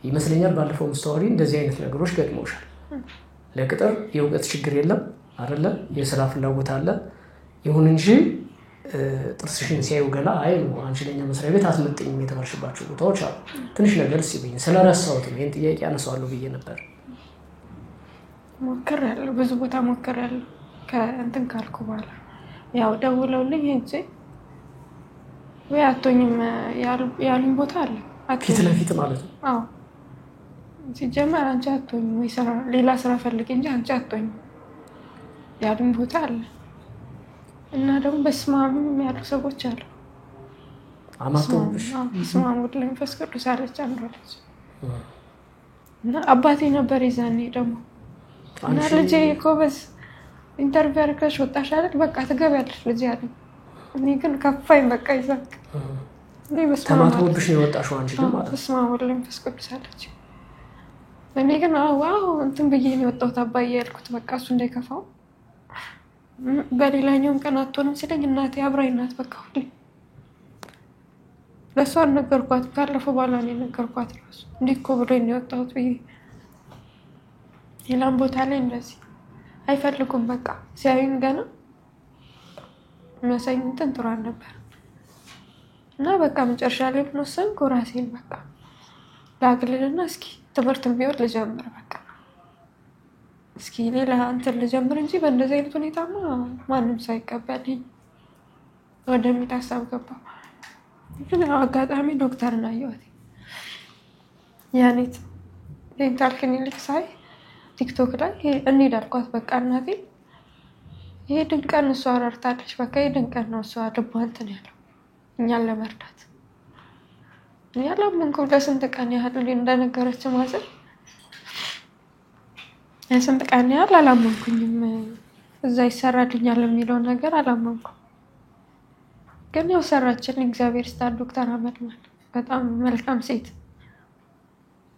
ይመስለኛል ባለፈው ስቶሪ እንደዚህ አይነት ነገሮች ገጥመውሻል። ለቅጥር የእውቀት ችግር የለም አይደለ? የስራ ፍላጎት አለ። ይሁን እንጂ ጥርስሽን ሲያዩ ገና አይ ነው አንቺ ለኛ መስሪያ ቤት አትመጥኝም የተባልሽባቸው ቦታዎች አሉ። ትንሽ ነገር ሲብኝ ስለረሳሁት ነው ይሄን ጥያቄ አነሳዋለሁ ብዬ ነበር። ሞክሬያለሁ፣ ብዙ ቦታ ሞክሬያለሁ። ከእንትን ካልኩ በኋላ ያው ደውለውልኝ ሄጄ ወይ አቶኝም ያሉኝ ቦታ አለ ፊት ለፊት ማለት ነው። አዎ ሲጀመር አንቺ አቶኝም ወይ ስራ ሌላ ስራ ፈልጊ እንጂ አንቺ አቶኝም ያሉኝ ቦታ አለ እና ደግሞ በስማም ያሉ ሰዎች አሉ። አማቶብሽ ስማም ወደ መንፈስ ቅዱስ አለች አንዷ ልጅ እና አባቴ ነበር ይዛኔ ደግሞ እና ልጄ ኮበዝ ኢንተርቪው አድርገሽ ወጣሽ አይደል? በቃ ትገቢያለሽ ልጄ አለኝ። እኔ ግን ከፋኝ በቃ ይዛክ እኔ ተማቶብሽ ነው የወጣሽው አንቺ ግን ማለት ነው። ስማም ወደ መንፈስ ቅዱስ አለች። እኔ ግን ዋው እንትን ብዬ ነው የወጣሁት አባዬ ያልኩት በቃ እሱ እንዳይከፋው። በሌላኛውም ቀን አትሆንም ሲለኝ እናቴ አብራኝ ናት በቃ ሁሌ ለእሷ አልነገርኳት። ካለፈው በኋላ ነው የነገርኳት ራሱ እንዲህ እኮ ብሎኝ ነው የወጣሁት ብዬ። ሌላም ቦታ ላይ እንደዚህ አይፈልጉም በቃ ሲያዩኝ ገና የሚያሳዩኝ እንትን ጥሩ አልነበር እና በቃ መጨረሻ ላይ ወሰንኩ ራሴን በቃ ላግልልና እስኪ ትምህርትም ቢሆን ልጀምር በቃ እስኪ ሌላ እንትን ልጀምር እንጂ በእንደዚህ አይነት ሁኔታማ ማንም ሳይቀበልኝ ወደሚል ሀሳብ ገባሁ። ግን አጋጣሚ ዶክተርን አየኋት። ያኔት ዴንታል ክሊኒክ ሳይ ቲክቶክ ላይ እንሂድ አልኳት። በቃ እናቴ ይሄ ድንቀን እሷ ረድታለች። በቃ ይሄ ድንቀን ነው እሷ ልቧ እንትን ያለው እኛን ለመርዳት። እኔ አላመንኩም። ለስንት ቀን ያህል እንደነገረች ማዘር ለስንት ቀን ያህል አላመንኩኝም። እዛ ይሰራልኛል የሚለው ነገር አላመንኩም። ግን ያው ሰራችን እግዚአብሔር ይስጣት ዶክተር አመልማል በጣም መልካም ሴት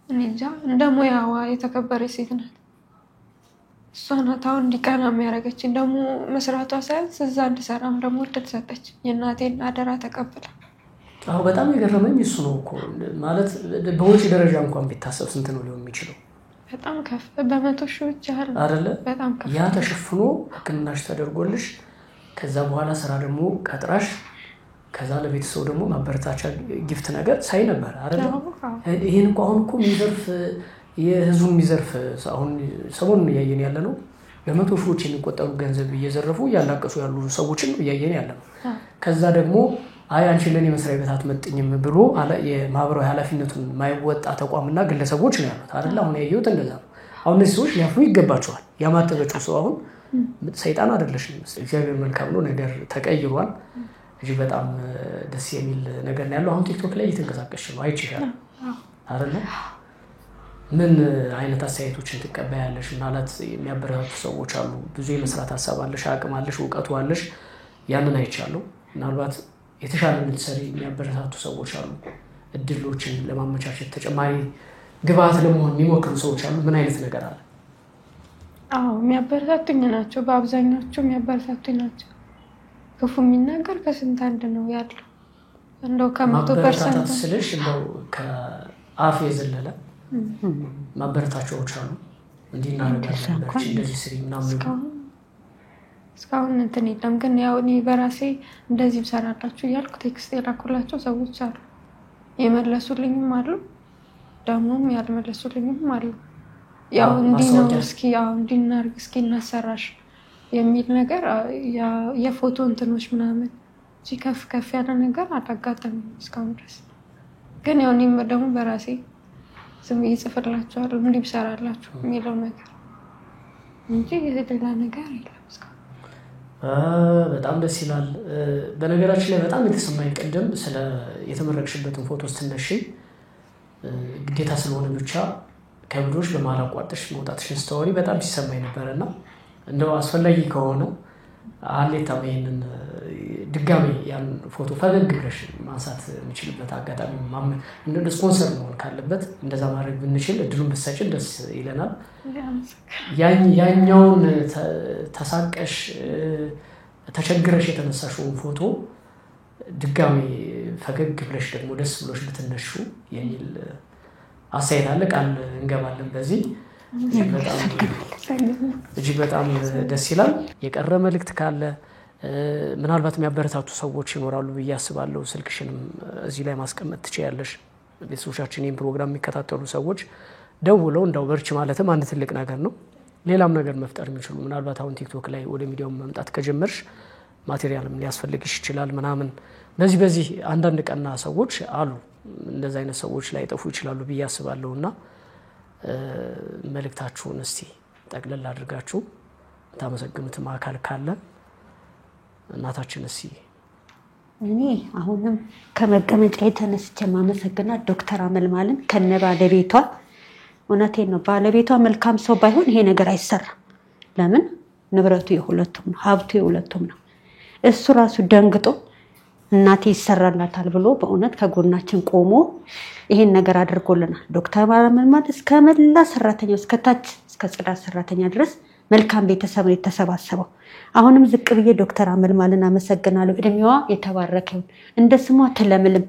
እኔ እንጃ እንደ ሙያዋ የተከበረች ሴት ናት። እሷ ናት አሁን እንዲቀና የሚያደርገችኝ ደግሞ መስራቷ ሳያንስ እዛ እንድሰራም ደግሞ እድል ሰጠች የእናቴን አደራ ተቀብላ። አዎ በጣም የገረመኝ እሱ ነው እኮ ማለት በወጪ ደረጃ እንኳን ቢታሰብ ስንት ነው ሊሆን የሚችለው? በጣም ከፍ በመቶ ሺዎች ያህል አይደለ? በጣም ከፍ ያ ተሸፍኖ ህክምናሽ ተደርጎልሽ ከዛ በኋላ ስራ ደግሞ ቀጥራሽ ከዛ ለቤተሰቡ ደግሞ ማበረታቻ ጊፍት ነገር ሳይ ነበር አይደለ? ይሄን እንኳን አሁን እኮ የሚዘርፍ የህዝቡን የሚዘርፍ አሁን ሰሞኑን እያየን ያለ ነው። በመቶ ሺዎች የሚቆጠሩ ገንዘብ እየዘረፉ እያላቀሱ ያሉ ሰዎችን እያየን ያለ ነው። ከዛ ደግሞ አይ አንቺ ለኔ መስሪያ ቤት አትመጥኝም ብሎ የማህበራዊ ኃላፊነቱን ማይወጣ ተቋምና ግለሰቦች ነው ያሉት አይደል? አሁን ያየሁት እንደዛ ነው። አሁን እነዚህ ሰዎች ሊያፍሩ ይገባቸዋል። ያማተበችው ሰው አሁን ሰይጣን አይደለሽም። እግዚአብሔር መልካም ነው። ነገር ተቀይሯል። እጅግ በጣም ደስ የሚል ነገር ነው ያለው። አሁን ቲክቶክ ላይ እየተንቀሳቀስሽ ነው አይችላል አይደል? ምን አይነት አስተያየቶችን ትቀበያለሽ? ማለት የሚያበረታቱ ሰዎች አሉ። ብዙ የመስራት ሀሳብ አለሽ፣ አቅም አለሽ፣ እውቀቱ አለሽ። ያንን አይቻለሁ። ምናልባት የተሻለ እንድትሰሪ የሚያበረታቱ ሰዎች አሉ። እድሎችን ለማመቻቸት ተጨማሪ ግብአት ለመሆን የሚሞክሩ ሰዎች አሉ። ምን አይነት ነገር አለ? አዎ የሚያበረታቱኝ ናቸው። በአብዛኞቹ የሚያበረታቱኝ ናቸው። ክፉ የሚናገር ከስንት አንድ ነው ያለው። እንደው ከ100% ስልሽ እንደው ከአፍ የዘለለ ማበረታቻዎች አሉ። እንዲህ እናደርጋለን እንደዚህ ስሪ ምናምን እስካሁን እንትን የለም። ግን ያው እኔ በራሴ እንደዚህ ሰራላችሁ እያልኩ ቴክስት የላኩላቸው ሰዎች አሉ። የመለሱልኝም አሉ፣ ደግሞም ያልመለሱልኝም አሉ። ያው እንዲህ ነው እስኪ ያው እንዲናርግ እስኪ እናሰራሽ የሚል ነገር የፎቶ እንትኖች ምናምን እዚህ ከፍ ያለ ነገር አላጋጠመኝም እስካሁን ድረስ። ግን ያው እኔም ደግሞ በራሴ ዝም ይጽፍላችኋል እንዲህ ብሰራላችሁ የሚለው ነገር እንጂ ሌላ ነገር የለም እስካሁን። በጣም ደስ ይላል። በነገራችን ላይ በጣም የተሰማኝ ቀደም ስለ የተመረቅሽበትን ፎቶ ስትነሺ ግዴታ ስለሆነ ብቻ ከብዶች በማላቋጥሽ መውጣትሽን ስታወሪ በጣም ሲሰማኝ ነበርና እንደው አስፈላጊ ከሆነ አሌታም ይሄንን ድጋሚ ያን ፎቶ ፈገግ ብለሽ ማንሳት የሚችልበት አጋጣሚ እንደ ስፖንሰር መሆን ካለበት እንደዛ ማድረግ ብንችል እድሉን ብትሰጪን ደስ ይለናል። ያኛውን ተሳቀሽ ተቸግረሽ የተነሳሽውን ፎቶ ድጋሚ ፈገግ ብለሽ ደግሞ ደስ ብሎሽ ብትነሹ የሚል አስተያየት አለ። ቃል እንገባለን በዚህ እጅግ በጣም ደስ ይላል። የቀረ መልእክት ካለ ምናልባት የሚያበረታቱ ሰዎች ይኖራሉ ብዬ አስባለሁ። ስልክሽንም እዚህ ላይ ማስቀመጥ ትችያለሽ። ቤተሰቦቻችን ይህን ፕሮግራም የሚከታተሉ ሰዎች ደውለው እንዳው በርቺ ማለትም አንድ ትልቅ ነገር ነው። ሌላም ነገር መፍጠር የሚችሉ ምናልባት አሁን ቲክቶክ ላይ ወደ ሚዲያው መምጣት ከጀመርሽ ማቴሪያልም ሊያስፈልግሽ ይችላል ምናምን በዚህ አንዳንድ ቀና ሰዎች አሉ። እንደዚህ አይነት ሰዎች ላይ ጠፉ ይችላሉ ብዬ አስባለሁና መልእክታችሁን እስቲ ጠቅለል አድርጋችሁ ታመሰግኑትም አካል ካለ እናታችን እስቲ። እኔ አሁንም ከመቀመጫ የተነስቼ ማመሰግናት ዶክተር አመልማልን ከነ ባለቤቷ። እውነቴን ነው፣ ባለቤቷ መልካም ሰው ባይሆን ይሄ ነገር አይሰራም። ለምን ንብረቱ የሁለቱም ነው፣ ሀብቱ የሁለቱም ነው። እሱ ራሱ ደንግጦ እናቴ ይሰራላታል ብሎ በእውነት ከጎናችን ቆሞ ይሄን ነገር አድርጎልናል። ዶክተር አመልማል እስከመላ ሰራተኛው እስከታች እስከ ጽዳት ሰራተኛ ድረስ መልካም ቤተሰብ ነው የተሰባሰበው። አሁንም ዝቅ ብዬ ዶክተር አመልማልን አመሰግናለሁ። እድሜዋ የተባረከ ይሁን፣ እንደ ስሟ ትለምልም፣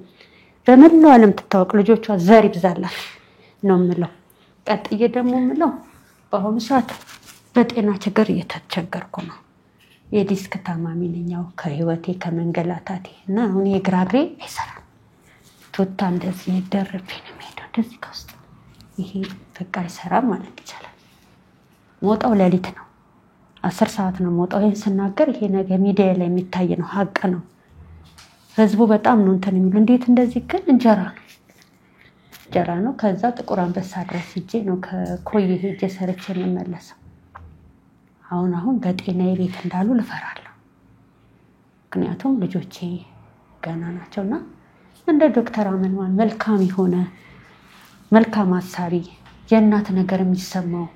በመላው ዓለም ትታወቅ፣ ልጆቿ ዘር ይብዛላት ነው የምለው። ቀጥዬ ደግሞ የምለው በአሁኑ ሰዓት በጤና ችግር እየተቸገርኩ ነው። የዲስክ ታማሚ ነኝ። ያው ከህይወቴ ከመንገላታቴ እና አሁን የግራ እግሬ አይሰራም። ቱታ እንደዚህ ደርቤ ነው የምሄደው እንደዚህ ከውስጥ ይሄ በቃ አይሰራም ማለት ይቻላል። ሞጣው ሌሊት ነው 10 ሰዓት ነው ሞጣው። ይሄን ስናገር ይሄ ነገር ሚዲያ ላይ የሚታይ ነው፣ ሀቅ ነው። ህዝቡ በጣም ነው እንትን የሚሉ እንዴት እንደዚህ ግን እንጀራ ነው። ከዛ ጥቁር አንበሳ ድረስ ሄጄ ነው ከኮይ ሄጄ ሰርቼ የምመለሰው። አሁን በጤናዬ ቤት እንዳሉ ልፈራለሁ። ምክንያቱም ልጆቼ ገና ናቸውና እንደ ዶክተር አመልማል መልካም የሆነ መልካም አሳቢ የእናት ነገር የሚሰማው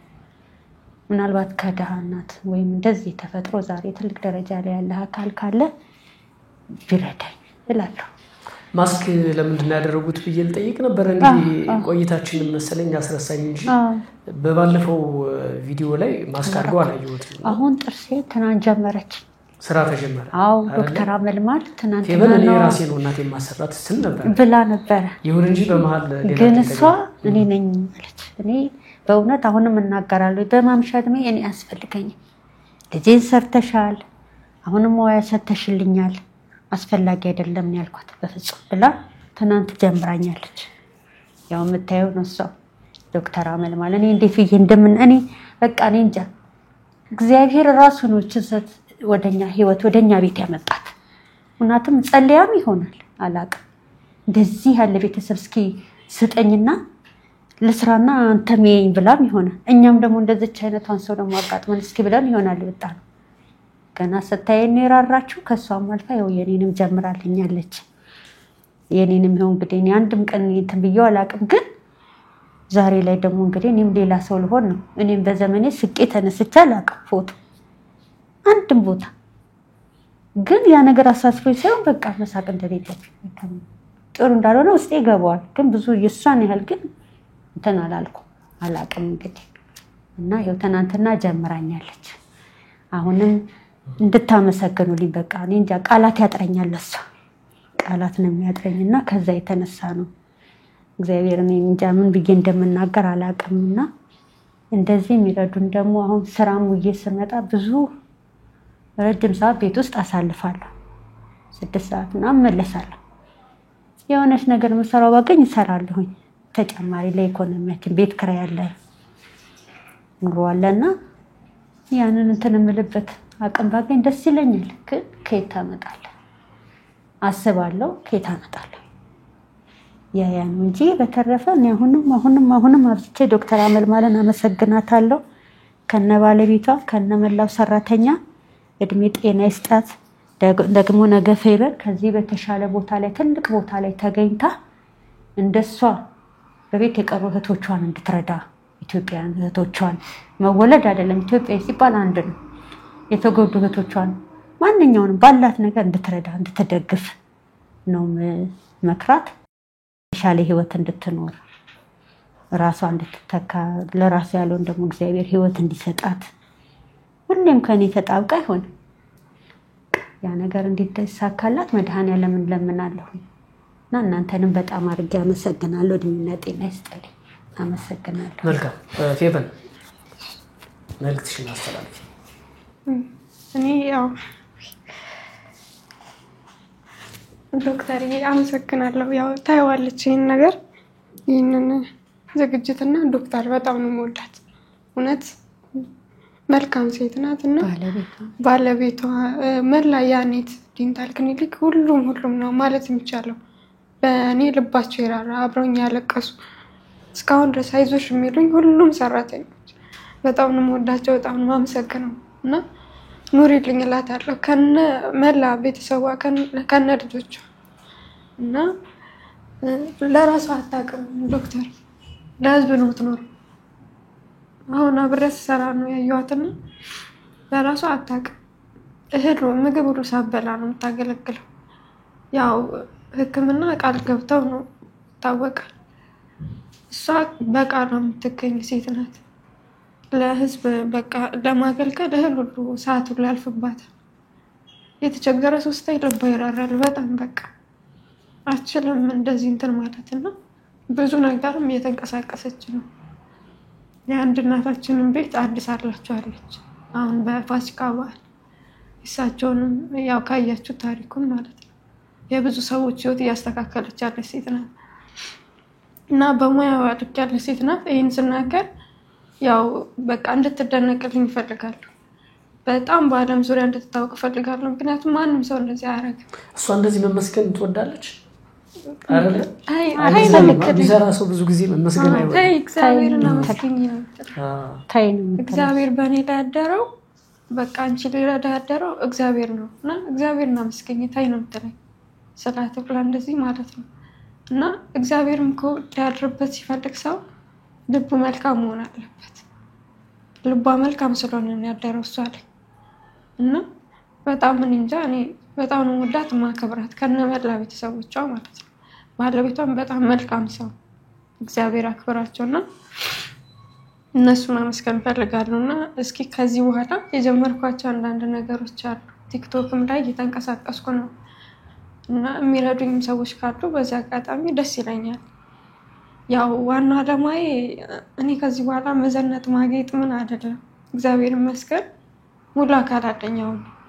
ምናልባት ከድሃ እናት ወይም እንደዚህ ተፈጥሮ ዛሬ ትልቅ ደረጃ ላይ ያለ አካል ካለ ቢረዳኝ እላለሁ። ማስክ ለምንድን ነው ያደረጉት ብዬ ልጠይቅ ነበር። እንግዲህ ቆይታችንን መሰለኝ አስረሳኝ እንጂ በባለፈው ቪዲዮ ላይ ማስክ አድርገው አላየሁትም። አሁን ጥርሴ ትናንት ጀመረች፣ ስራ ተጀመረ። አዎ ዶክተር አመልማል ትናንት ነው የራሴ ነው እናቴ ማሰራት ስል ነበር ብላ ነበር። ይሁን እንጂ በመሃል ግን እሷ እኔ ነኝ ማለት እኔ በእውነት አሁንም እናገራለሁ በማምሻ እድሜ እኔ አስፈልገኝም። ልጄን ሰርተሻል፣ አሁንም ሙያ ሰተሽልኛል፣ አስፈላጊ አይደለም ያልኳት በፍጹም ብላ ትናንት ጀምራኛለች። ያው የምታየው ነው እሷ ዶክተር አመልማል እኔ እንዴት ብዬ እንደምን እኔ በቃ እኔ እንጃ እግዚአብሔር ራሱ ነው ችሰት ወደኛ ህይወት ወደኛ ቤት ያመጣት። እናትም ጸልያም ይሆናል አላቅም እንደዚህ ያለ ቤተሰብ እስኪ ስጠኝና ለስራና አንተም ይኝ ብላም ይሆናል። እኛም ደግሞ እንደዚህ አይነቷን ሰው ደግሞ አጋጥመን እስኪ ብለን ይሆናል ወጣን። ገና ስታየኝ ይራራችሁ ከሷም አልፋ ያው የኔንም ጀምራልኛለች። የኔንም ይሁን እንግዲህ እኔ አንድም ቀን እንትን ብዬው አላቅም። ግን ዛሬ ላይ ደግሞ እንግዲህ እኔም ሌላ ሰው ልሆን ነው። እኔም በዘመኔ ስቄ ተነስቼ አላቅም ፎቶ አንድም ቦታ። ግን ያ ነገር አሳስሮኝ ሳይሆን በቃ መሳቅ እንደሌለብኝ ጥሩ እንዳልሆነ ውስጤ ይገባዋል። ግን ብዙ የሷን ያህል ግን እንትን አላቅም እንግዲህ እና ያው ትናንትና ጀምራኛለች። አሁንም እንድታመሰግኑልኝ በቃ እኔ እንጃ ቃላት ያጥረኛል። ለሷ ቃላት ነው የሚያጥረኝና ከዛ የተነሳ ነው እግዚአብሔር እኔ እንጃ ምን ብዬ እንደምናገር አላቅምና እንደዚህ የሚረዱን ደግሞ አሁን ስራም ውዬ ስመጣ ብዙ ረጅም ሰዓት ቤት ውስጥ አሳልፋለሁ። 6 ሰዓት ምናምን መለሳለሁ። የሆነች ነገር መሰራው ባገኝ እሰራለሁኝ። ተጨማሪ ለኢኮኖሚያችን ቤት ኪራይ አለ ኑሮ አለና ያንን እንትን የምልበት አቅም ባገኝ ደስ ይለኛል። ግን ከየት አመጣለሁ አስባለሁ ከየት አመጣለሁ ያ ነው እንጂ በተረፈ እኔ አሁንም አብዝቼ ዶክተር አመልማልን አመሰግናታለሁ ከነባለቤቷ ከነመላው ሰራተኛ እድሜ ጤና ይስጣት። ደግሞ ነገ ፌቨር ከዚህ በተሻለ ቦታ ላይ ትልቅ ቦታ ላይ ተገኝታ እንደሷ በቤት የቀሩ እህቶቿን እንድትረዳ ኢትዮጵያን እህቶቿን መወለድ አይደለም ኢትዮጵያ ሲባል አንድ ነው። የተጎዱ እህቶቿን ማንኛውንም ባላት ነገር እንድትረዳ እንድትደግፍ ነው መክራት። የተሻለ ህይወት እንድትኖር ራሷ እንድትተካ ለራሷ ያለውን ደግሞ እግዚአብሔር ህይወት እንዲሰጣት ሁሌም ከኔ ተጣብቃ ይሆን ያ ነገር እንዲሳካላት መድኃኔዓለምን ለምናለሁ። እና እናንተንም በጣም አድርጌ አመሰግናለሁ። እድሜና ጤና ይስጥልኝ። አመሰግናለሁ። መልካም ፌቨን መልክትሽን አስተላልፊ። እኔ ያው ዶክተር አመሰግናለሁ። ያው ታይዋለች ይሄን ነገር ይሄንን ዝግጅትና ዶክተር በጣም ነው የምወዳት። እውነት መልካም ሴት ናትና ባለቤቷ መላ ያኔት ዲንታል ክሊኒክ ሁሉም ነው ማለት የሚቻለው። በእኔ ልባቸው ይራራ አብረውኝ ያለቀሱ እስካሁን ድረስ አይዞሽ የሚሉኝ ሁሉም ሰራተኞች በጣም ነው የምወዳቸው። በጣም ነው የማመሰግነው እና ኑሪልኝ እላታለሁ ከነ መላ ቤተሰቧ ከነ ልጆቿ እና ለራሷ አታውቅም ዶክተር ለህዝብ ነው የምትኖረው። አሁን አብረስ ሰራ ነው ያዩዋትና ለራሷ አታውቅም። እህል ምግብ ሁሉ ሳበላ ነው የምታገለግለው። ያው ህክምና ቃል ገብተው ነው ታወቃል። እሷ በቃ ነው የምትገኝ ሴት ናት። ለህዝብ በቃ ለማገልገል እህል ሁሉ ሰዓት ሁሉ ያልፍባታል። የተቸገረ ሶስት ልባ ይራራል በጣም በቃ አትችልም እንደዚህ እንትን ማለትና ብዙ ነገርም እየተንቀሳቀሰች ነው። የአንድ እናታችንን ቤት አዲስ አላቸዋለች አሁን በፋሲካ በዓል። እሳቸውንም ያው ካያችሁ ታሪኩን ማለት ነው የብዙ ሰዎች ህይወት እያስተካከለች ያለች ሴት ናት እና በሙያዋ ልክ ያለች ሴት ናት። ይሄን ስናገር ያው በቃ እንድትደነቅልኝ እፈልጋለሁ። በጣም በዓለም ዙሪያ እንድትታወቅ እፈልጋለሁ። ምክንያቱም ማንም ሰው እንደዚህ አያረግም። እሷ እንደዚህ መመስገን ትወዳለች አይደል? አይ ቢሰራ ሰው ብዙ ጊዜ መመስገን አይወድም። እግዚአብሔርን አመስግኝ ነው። እግዚአብሔር በእኔ ላይ ያደረው በቃ አንቺ ሊረዳ ያደረው እግዚአብሔር ነው እና እግዚአብሔርን አመስግኝ ታይ ነው የምትለኝ ስላት ብላ እንደዚህ ማለት ነው። እና እግዚአብሔርም እኮ ሊያድርበት ሲፈልግ ሰው ልቡ መልካም መሆን አለበት። ልቧ መልካም ስለሆነ ነው ያደረው እሷ ላይ እና በጣም እኔ እንጃ እኔ በጣም ነው የምወዳት ማከብራት ከነመላ ቤተሰቦቿ ማለት ነው። ባለቤቷም በጣም መልካም ሰው እግዚአብሔር አክብራቸውና እነሱን ማመስገን ፈልጋለሁና እስኪ ከዚህ በኋላ የጀመርኳቸው አንዳንድ ነገሮች አሉ። ቲክቶክም ላይ እየተንቀሳቀስኩ ነው እና የሚረዱኝ ሰዎች ካሉ በዚህ አጋጣሚ ደስ ይለኛል። ያው ዋና ዓላማዬ እኔ ከዚህ በኋላ መዘነጥ ማጌጥ ምን አይደለም። እግዚአብሔር ይመስገን ሙሉ አካል አለኝ።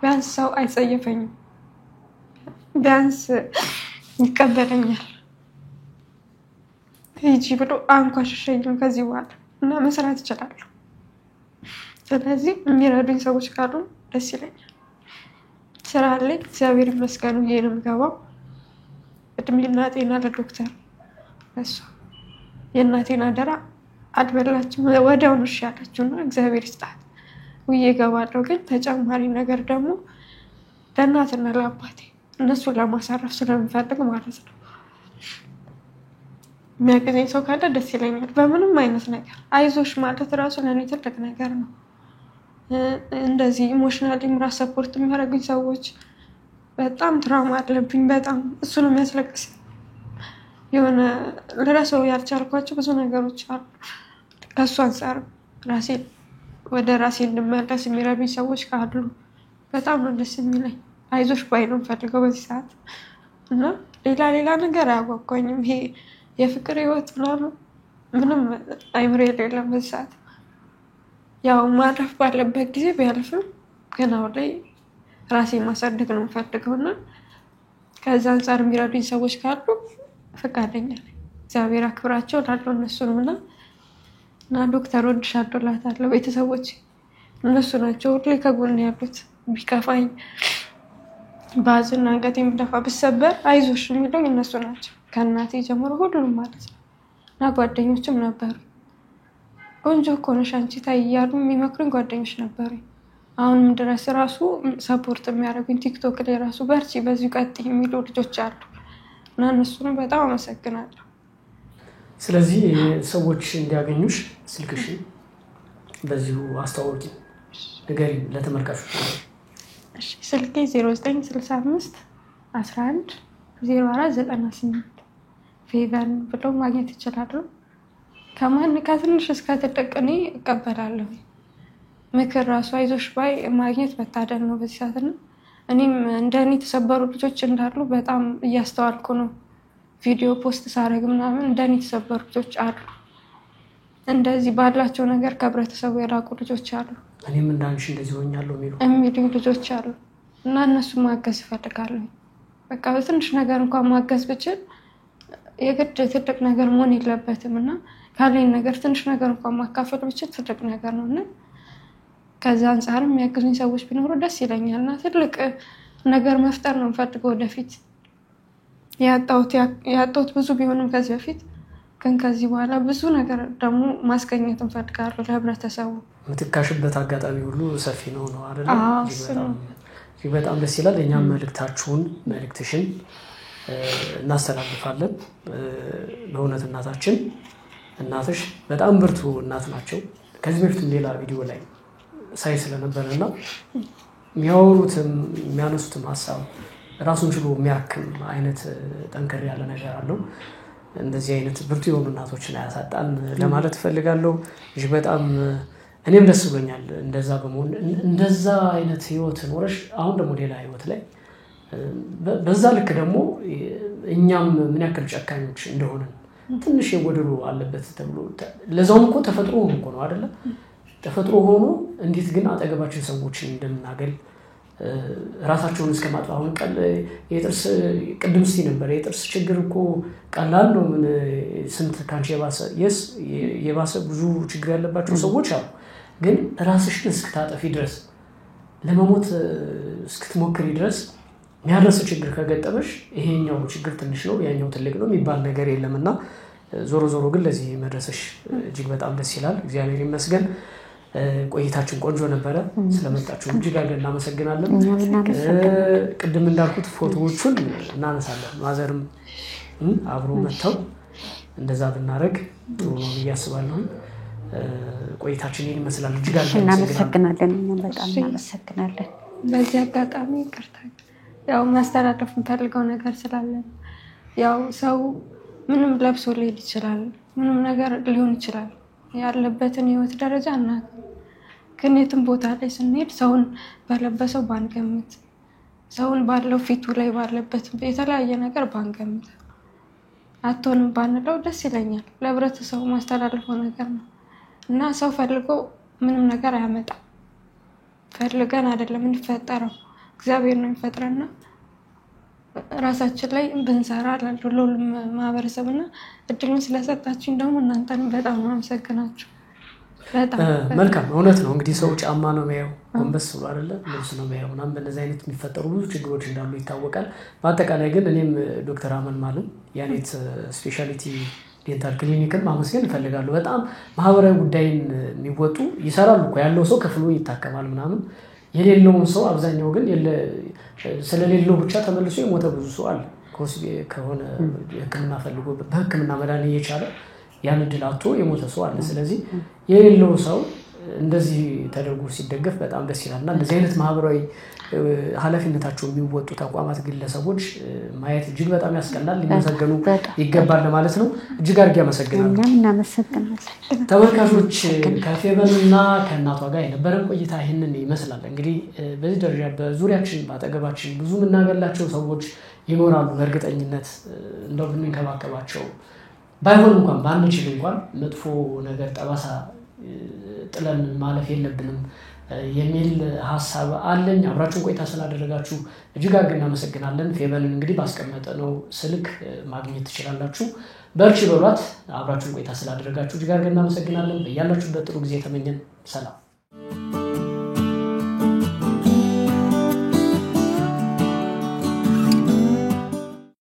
ቢያንስ ሰው አይጸየፈኝም፣ ቢያንስ ይቀበለኛል። ሂጂ ብሎ አንኳሽሸኝም ከዚህ በኋላ እና መስራት እችላለሁ። ስለዚህ የሚረዱኝ ሰዎች ካሉ ደስ ይለኛል። ስራ አለኝ እግዚአብሔር ይመስገን ብዬ ነው የምገባው። እድሜና ጤና ለዶክተር እሷ የእናቴን አደራ አልበላችም ወዲያውኑ እሺ ያለችውና እግዚአብሔር ይስጣት ብዬ እገባለሁ። ግን ተጨማሪ ነገር ደግሞ ለእናትና ለአባቴ እነሱን ለማሳረፍ ስለምፈልግ ማለት ነው። የሚያገዘኝ ሰው ካለ ደስ ይለኛል። በምንም አይነት ነገር አይዞሽ ማለት ራሱ ለእኔ ትልቅ ነገር ነው። እንደዚህ ኢሞሽናሊ ምራ ሰፖርት የሚያደርጉኝ ሰዎች በጣም ትራውማ አለብኝ። በጣም እሱ ነው የሚያስለቅስ። የሆነ ለራሴው ያልቻልኳቸው ብዙ ነገሮች አሉ። ከእሱ አንጻር ወደ ራሴ እንድመለስ የሚረዱኝ ሰዎች ካሉ በጣም ነው ደስ የሚለኝ። አይዞሽ ባይ ነው የምፈልገው በዚህ ሰዓት እና ሌላ ነገር አያጓጓኝም። ይሄ የፍቅር ህይወት ምንም አይምሮ የሌለም በዚህ ሰዓት። ያው ማረፍ ባለበት ጊዜ ቢያልፍም ግን አሁን ላይ ራሴን ማሳደግ ነው የምፈልገውና ከዛ አንጻር የሚረዱኝ ሰዎች ካሉ ፈቃደኛ ነኝ። እግዚአብሔር አክብራቸው ላለው እነሱንም እና ዶክተር ወድሻለሁ እላታለሁ። ቤተሰቦች እነሱ ናቸው ሁሌ ከጎን ያሉት። ቢከፋኝ ባዝን አንገቴ የምደፋ ብሰበር አይዞሽ የሚሉኝ እነሱ ናቸው። ከእናቴ ጀምሮ ሁሉም ማለት ነው እና ጓደኞችም ነበሩ። ቆንጆ እኮ ነሽ አንቺ ታይ እያሉ የሚመክሩኝ ጓደኞች ነበሩ። አሁንም ድረስ ራሱ ሰፖርት የሚያደርጉኝ ቲክቶክ ላይ ራሱ በርቺ በዚሁ ቀጥይ የሚሉ ልጆች አሉ እና እነሱንም በጣም አመሰግናለሁ። ስለዚህ ሰዎች እንዲያገኙሽ ስልክሽን በዚሁ አስተዋውቂ፣ ንገሪኝ ለተመልካቾች። እሺ ስልኬ 0965 11 0498 ፌቨን ብለው ማግኘት ይችላሉ። ከትንሽ እስከ ትልቅ እኔ እቀበላለሁ። ምክር ራሱ አይዞሽ ባይ ማግኘት መታደል ነው በዚህ ሰዓት እና እኔም እንደኔ የተሰበሩ ልጆች እንዳሉ በጣም እያስተዋልኩ ነው። ቪዲዮ ፖስት ሳደርግ ምናምን እንደኔ የተሰበሩ ልጆች አሉ። እንደዚህ ባላቸው ነገር ከህብረተሰቡ የራቁ ልጆች አሉ። እኔም እንዳንቺ እንደዚህ ሆኛለሁ የሚሉኝ ልጆች አሉ እና እነሱ ማገዝ እፈልጋለሁ። በቃ በትንሽ ነገር እንኳን ማገዝ ብችል የግድ ትልቅ ነገር መሆን የለበትም እና ካለኝ ነገር ትንሽ ነገር እንኳን ማካፈል ብችል ትልቅ ነገር ነው እና ከዛ አንጻር የሚያግዙኝ ሰዎች ቢኖሩ ደስ ይለኛል እና ትልቅ ነገር መፍጠር ነው የምፈልገው ወደፊት። ያጣሁት ብዙ ቢሆንም ከዚህ በፊት ግን ከዚህ በኋላ ብዙ ነገር ደግሞ ማስገኘት እንፈልጋለሁ ለህብረተሰቡ። የምትካሽበት አጋጣሚ ሁሉ ሰፊ ነው አይደል? በጣም ደስ ይላል። እኛም መልእክትሽን እናስተላልፋለን። በእውነት እናትሽ በጣም ብርቱ እናት ናቸው። ከዚህ በፊትም ሌላ ቪዲዮ ላይ ሳይ ስለነበረና የሚያወሩትም የሚያነሱትም ሀሳብ ራሱን ችሎ የሚያክም አይነት ጠንከር ያለ ነገር አለው። እንደዚህ አይነት ብርቱ የሆኑ እናቶችን አያሳጣን ለማለት እፈልጋለሁ። በጣም እኔም ደስ ብሎኛል እንደዛ በመሆን እንደዛ አይነት ህይወት ኖረሽ አሁን ደግሞ ሌላ ህይወት ላይ በዛ ልክ ደግሞ እኛም ምን ያክል ጨካኞች እንደሆነ ትንሽ የጎደሉ አለበት ተብሎ ለዛውም እኮ ተፈጥሮ ሆኖ ነው አይደለ? ተፈጥሮ ሆኖ እንዴት ግን አጠገባችን ሰዎችን እንደምናገል ራሳቸውን እስከማጥፋት አሁን የጥርስ ቅድም እስቲ ነበር የጥርስ ችግር እኮ ቀላል ነው። ምን ስንት ካንቺ የባሰ ብዙ ችግር ያለባቸው ሰዎች አሉ። ግን ራስሽን እስክታጠፊ ድረስ ለመሞት እስክትሞክሪ ድረስ የሚያደርስ ችግር ከገጠመሽ ይሄኛው ችግር ትንሽ ነው ያኛው ትልቅ ነው የሚባል ነገር የለምና ዞሮ ግን ለዚህ መድረስሽ እጅግ በጣም ደስ ይላል። እግዚአብሔር ይመስገን። ቆይታችን ቆንጆ ነበረ። ስለመጣችሁ እጅግ አድርገን እናመሰግናለን። ቅድም እንዳልኩት ፎቶዎቹን እናነሳለን። ማዘርም አብሮ መጥተው እንደዛ ብናረግ ጥሩ ነው ብዬ አስባለሁ። ቆይታችን ይመስላል። እጅግ አድርገን እናመሰግናለን። በጣም እናመሰግናለን። በዚህ አጋጣሚ ይቅርታ ያው ማስተላለፍ የምፈልገው ነገር ስላለ ያው ሰው ምንም ለብሶ ሊሄድ ይችላል፣ ምንም ነገር ሊሆን ይችላል፣ ያለበትን ህይወት ደረጃ እና ግን የትም ቦታ ላይ ስንሄድ ሰውን በለበሰው ባንገምት፣ ሰውን ባለው ፊቱ ላይ ባለበት የተለያየ ነገር ባንገምት አትሆንም ባንለው ደስ ይለኛል። ለህብረተሰቡ ማስተላለፈው ነገር ነው እና ሰው ፈልጎ ምንም ነገር አያመጣም። ፈልገን አይደለም እንፈጠረው እግዚአብሔር ነው የሚፈጥረና ራሳችን ላይ ብንሰራ ለሁሉም ማህበረሰብና እድሉን ስለሰጣችሁኝ ደግሞ እናንተን በጣም አመሰግናለሁ። በጣም መልካም። እውነት ነው እንግዲህ ሰው ጫማ ነው የሚያየው፣ ጎንበስ ብሎ አይደለ ልብስ ነው የሚያየው። ምናምን በእነዚህ አይነት የሚፈጠሩ ብዙ ችግሮች እንዳሉ ይታወቃል። በአጠቃላይ ግን እኔም ዶክተር አመልማል ያኔት ስፔሻሊቲ ዴንታል ክሊኒክን ማመስገን እፈልጋለሁ። በጣም ማህበራዊ ጉዳይን የሚወጡ ይሰራሉ እኮ ያለው ሰው ከፍሎ ይታከማል ምናምን፣ የሌለውን ሰው አብዛኛው ግን ስለሌለው ብቻ ተመልሶ የሞተ ብዙ ሰው አለ። ከሆነ ሕክምና ፈልጎ በሕክምና መድኃኒት እየቻለ ያን እድል አጥቶ የሞተ ሰው አለ። ስለዚህ የሌለው ሰው እንደዚህ ተደርጎ ሲደገፍ በጣም ደስ ይላልና እንደዚህ አይነት ማህበራዊ ኃላፊነታቸው የሚወጡ ተቋማት፣ ግለሰቦች ማየት እጅግ በጣም ያስቀናል፣ ሊመሰገኑ ይገባል ማለት ነው። እጅግ አድርጌ አመሰግናለሁ። እናመሰግናለን። ተመልካቾች ከፌቨንና ከእናቷ ጋር የነበረን ቆይታ ይህንን ይመስላል። እንግዲህ በዚህ ደረጃ በዙሪያችን ባጠገባችን ብዙ የምናገላቸው ሰዎች ይኖራሉ። በእርግጠኝነት እንደው ብንንከባከባቸው ባይሆን እንኳን ባንችል እንኳን መጥፎ ነገር ጠባሳ ጥለን ማለፍ የለብንም የሚል ሐሳብ አለኝ። አብራችሁን ቆይታ ስላደረጋችሁ እጅግ አድርገን እናመሰግናለን። ፌቨንን እንግዲህ ባስቀመጠነው ስልክ ማግኘት ትችላላችሁ። በርቺ በሏት። አብራችሁን ቆይታ ስላደረጋችሁ እጅግ አድርገን እናመሰግናለን። በያላችሁበት ጥሩ ጊዜ ተመኘን። ሰላም።